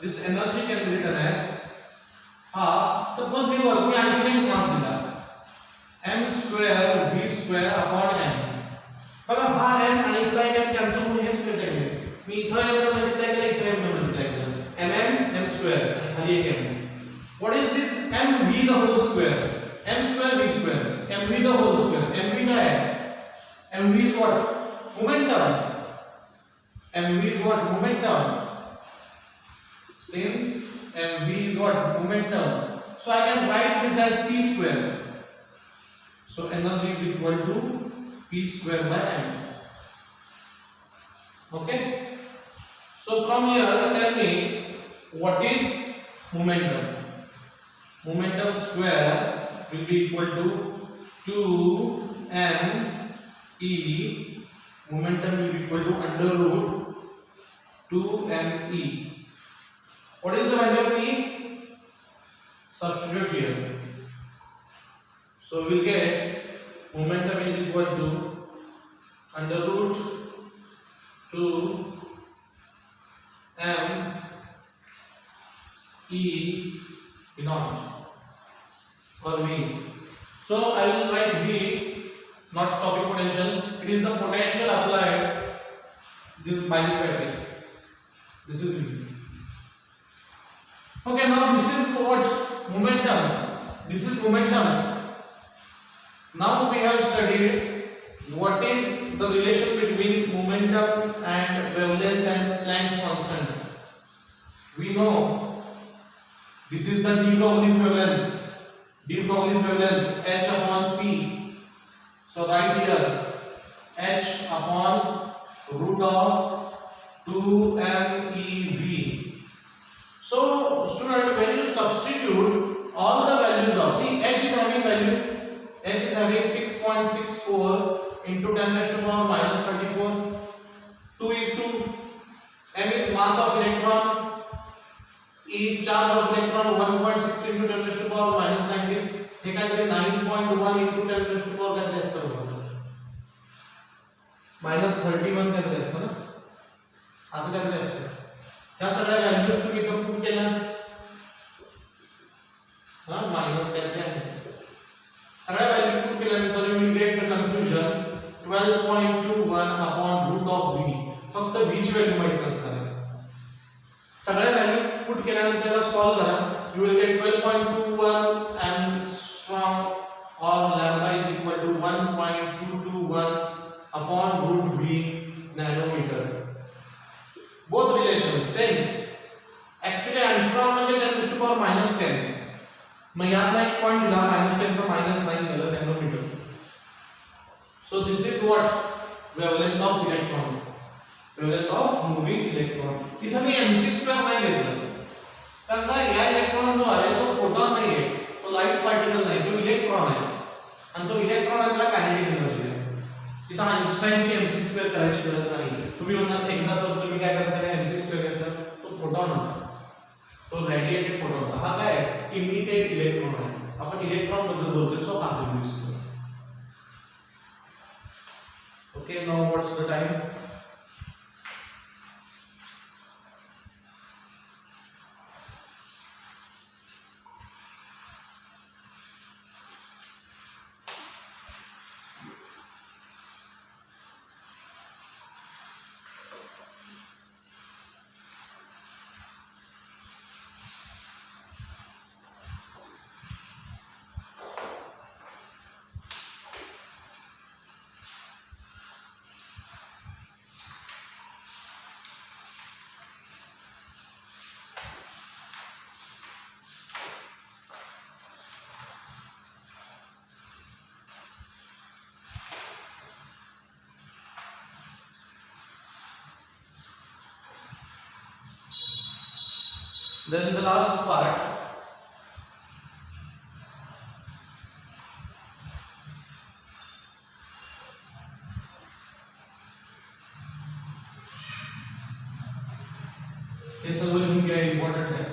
this energy can be written as half. Suppose we work में आणखी एक मास दिला m square v square upon m. बघा हा m आणि इथला एक m cancel होऊन हेच मिळते मी इथं m ने मल्टिप्लाय केलं इथं m ने मल्टिप्लाय केलं m square आणि खाली एक m. What is this m v the whole square? m square v square m v the whole square. m v क्या है? m v is what? Momentum. m v is what? Momentum. Since m v is what? Momentum. So I can write this as p square. So energy is equal to p square by m. Okay. So from here tell me what is momentum. Momentum square will be equal to 2m e. Momentum will be equal to under root 2m e. What is the value of e? Substitute here. So we get momentum is equal to under root 2 m e naught or v. So I will write v not stopping potential. It is the potential applied by this battery. This is v. Okay, now this is what? Momentum. This is momentum. Now we have studied what is the relation between momentum and wavelength and Planck's constant. We know this is the d Broglie's wavelength. d Broglie's wavelength h upon p. So right here h upon root of 2mev. So student, when you substitute all the values of, see h is having value, h is having 6.64 into 10 raised to power minus 34. 2 is 2. m is mass of electron. E charge of electron 1.6 into 10 raised to power minus 19. हे काय तरी 9.1 into 10 raised to power काय असतं बघा. minus 31 काय तरी असतं ना. असं काय तरी असतं. ह्या सगळ्या व्हॅल्यूज तुम्ही इथं पुट केल्या. हां मायनस काय तरी आहे. सगळ्या व्हॅल्यू पुट केल्यानंतर you will get the conclusion 12.21 upon root of v. फक्त v ची व्हॅल्यू माहित नसणार. सगळ्या व्हॅल्यू पुट केल्यानंतर सॉल्व करा. You will get 12.21 and from or lambda is equal to 1.221 upon root v nanometer. Both relations same. Actually angstrom म्हणजे 10 raised to power minus 10. मग यातला एक पॉइंट दिला -10 चा -9 झालं nanometre. So this is what wavelength of electron. Wavelength of moving electron. इथं मी mc² नाही घेतलं. कारण का या इलेक्ट्रॉन जो आहे तो फोटॉन नाही आहे. तो लाइट पार्टिकल नाही, तो इलेक्ट्रॉन आहे. आणि तो इलेक्ट्रॉन आहे त्याला कायनेटिक एनर्जी आहे. इथं आइन्स्टाईनची mc² करायची गरज नाही. तुम्ही म्हणणार एकदा सोबत तुम्ही काय करता mc² घेतला तो फोटॉन होता. तो रेडिएटेड फोटॉन होता. हा काय इमिटेड इलेक्ट्रॉन आहे. आपण इलेक्ट्रॉन बद्दल बोलतोय सो हा यूज करू. Okay, now what's the time? Then the last part, हे सर्व लिहून घ्या, इम्पॉर्टंट आहे.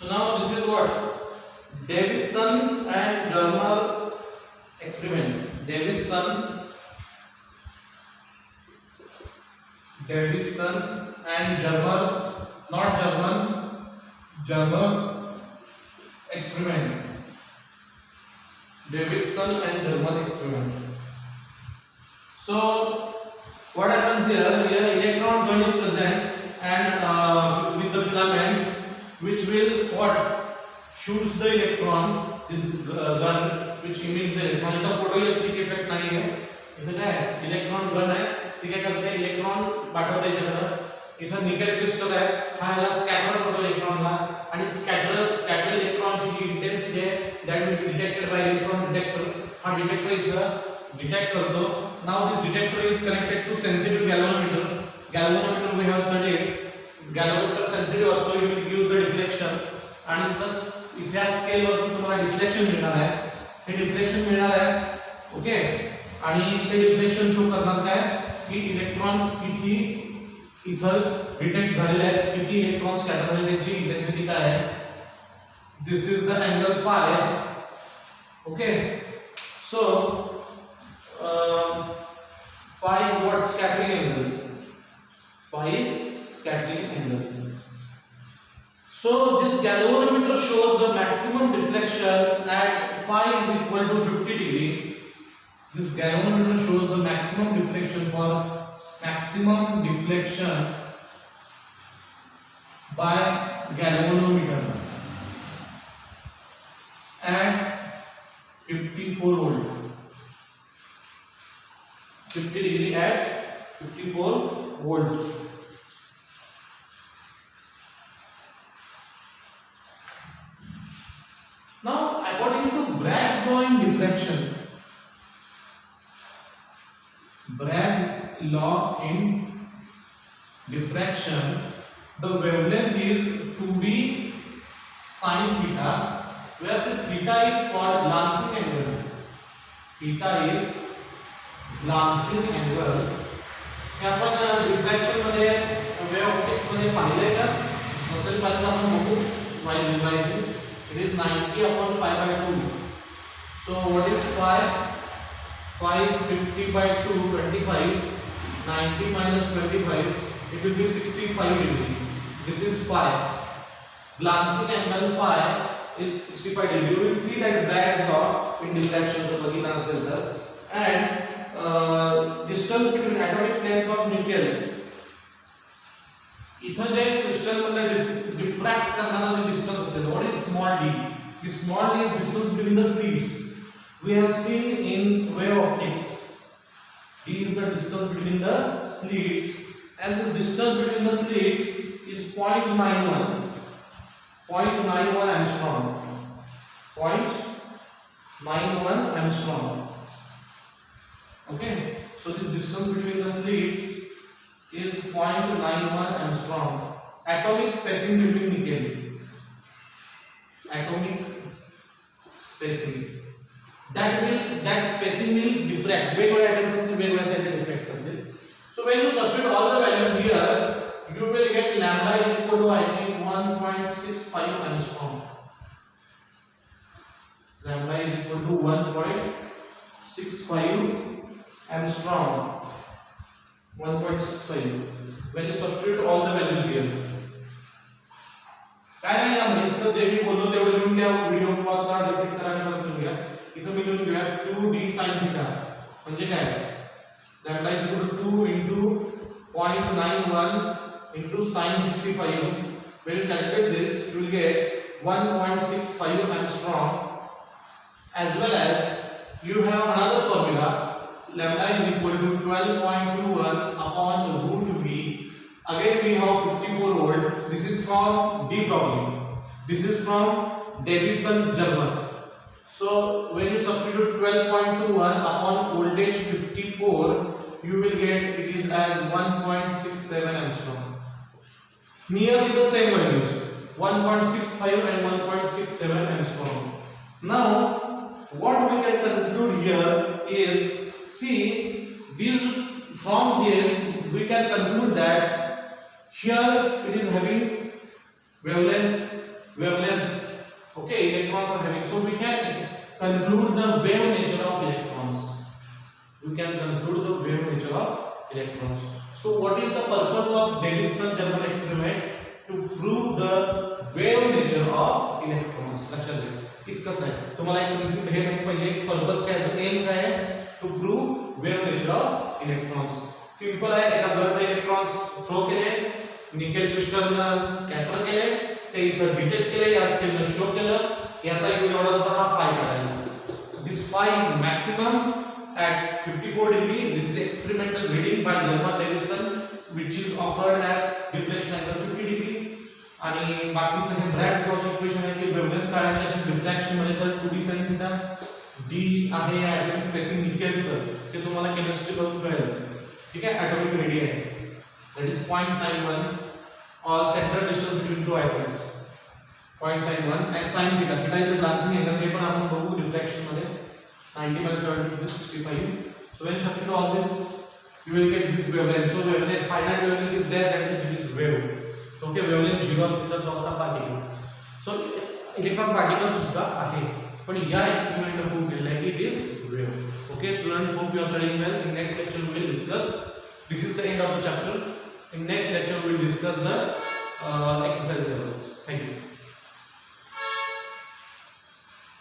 So now this is what? Davidson and Germer experiment. Davidson and Germer, not German, Germer experiment. Davidson and Germer experiment. So what happens here? Here electron gun is present and with the filament, which will what? Shoots the electron. This gun which emits the electron. इधर photoelectric effect नहीं है. इधर क्या है? Electron gun है. ठीक है, करते हैं इलेक्ट्रॉन पाठवते हैं इधर. इधर निकेल क्रिस्टल है. हा याला स्कॅटर करतो इलेक्ट्रॉनला आणि स्कॅटर इलेक्ट्रॉनची जी इंटेन्सिटी आहे that will be detected by electron detector. हा डिटेक्टर इथं डिटेक्ट करतो. Now this detector is connected to sensitive galvanometer. Galvanometer we have studied. Galvanometer sensitive असतो, it will give the deflection आणि plus इथल्या scale वरून तुम्हाला deflection मिळणार आहे. हे डिफ्लेक्शन मिळणार आहे. ओके, आणि ते डिफ्लेक्शन शो करणार काय की इलेक्ट्रॉन किती इथं डिटेक्ट झालेले आहेत, किती इलेक्ट्रॉन स्कॅटर झालेले, त्याची इंटेन्सिटी काय आहे. This is the angle phi. Okay, so phi is what? Scattering angle. Phi is scattering angle. So this galvanometer shows the maximum deflection at phi is equal to 50 degree. This galvanometer shows the maximum deflection for maximum deflection by galvanometer at 54 volt. 50 degree at 54 volt. Now according to Bragg's law in diffraction, Bragg's law in diffraction, the wavelength is 2d sin theta, where this theta is called glancing angle. Theta is glancing angle. हे आपण diffraction मध्ये wave optics मध्ये पाहिलंय का? नसेल पाहिलं तर आपण बघू while revising. It is 90 upon 5 by 2. So what is phi? Phi is 50 by 2, 25. 90 minus 25, it will be 65 degree. This is phi. Glancing angle phi is 65 degree. You will see that Bragg's law in diffraction जर बघितला असेल तर. And distance between atomic planes of nickel, इथं जे crystal मधलं डिफ्रॅक्ट करणारा जो distance असेल, what is small d? The small d is distance between the slits. We have seen in wave optics, d is the distance between the slits, and this distance between the slits is 0.91 angstrom. 0.91 angstrom. Okay, so this distance between the slits is 0.91 angstrom. Atomic spacing between nickel. Atomic spacing. That spacing will diffract. वेगवेगळ्या atoms असतील वेगवेगळ्या साईडला diffract करतील. So when you substitute all the values here, you will get lambda is equal to I think 1.65 angstrom. Lambda is equal to 1.65 angstrom. 1.65 when you substitute all the values here. काय नाही यामध्ये इथं जे मी बोललो तेवढं लिहून घ्या. Video pause करा, repeat करा आणि परत लिहून घ्या. इथं मी लिहून घ्या 2d sin theta म्हणजे काय? Lambda is equal to 2 into 0.91 into sin 65. When you calculate this, you will get 1.65 angstrom, as well as you have another formula. Lambda is equal to 12.21 upon root v. Again we have 54 volt. This is from D Broglie. This is from Davison, German. So when you substitute 12.21 upon voltage 54, you will get it is as 1.67 angstrom. Nearly the same values, 1.65 and 1.67 angstrom. Now what we can conclude here is, see, from this we can conclude that here it is having wavelength. Okay, electrons are having. So we can conclude the wave nature of electrons. We can conclude the wave nature of electrons. So what is the purpose of Davison German experiment? To prove the wave nature of electrons. लक्षात घ्या. इतकंच आहे. तुम्हाला एक principal हे माहिती पाहिजे. Purpose काय आहे, एम काय आहे? To prove wave nature of electrons. Simple आहे. एका गनने इलेक्ट्रॉन्स थ्रो केले, निकेल क्रिस्टलनं स्कॅटर केले, ते इथं डिटेक्ट केले, या स्केलनं शो केलं. याचा यूज एवढा होता हा फाय करायला. This five is maximum at 54 degree. This is experimental reading by German Davison, which is occurred at deflection angle 50 degree. आणि बाकीचं हे ब्रॅग्स लॉ चे इक्वेशन आहे की वेव्हलेंथ काढायची असेल डिफ्रॅक्शन मध्ये तर 2d sin थीटा d आहे ॲटॉमिक स्पेसिंग निकेलचं, ते तुम्हाला केमिस्ट्री बघून कळेल. ठीक आहे. ॲटॉमिक रेडियस आहे, that is 0.91 or central distance between two atoms, 0.91. and sin theta, theta is the glancing angle, ते पण आपण बघू डिफ्रॅक्शन मध्ये. 90 minus 20 is 65. So when you substitute all this, you will get this wavelength. So wavelength, finite wavelength is there, that means it is wave. Okay, wavelength 0 असते तर असता particle. So electron particle सुद्धा आहे, पण या experiment prove केलं आहे की it is wave. Okay, student, hope you are studying well. In next lecture we will discuss. This is the end of the chapter. In next lecture we will discuss the exercise levels. Thank you.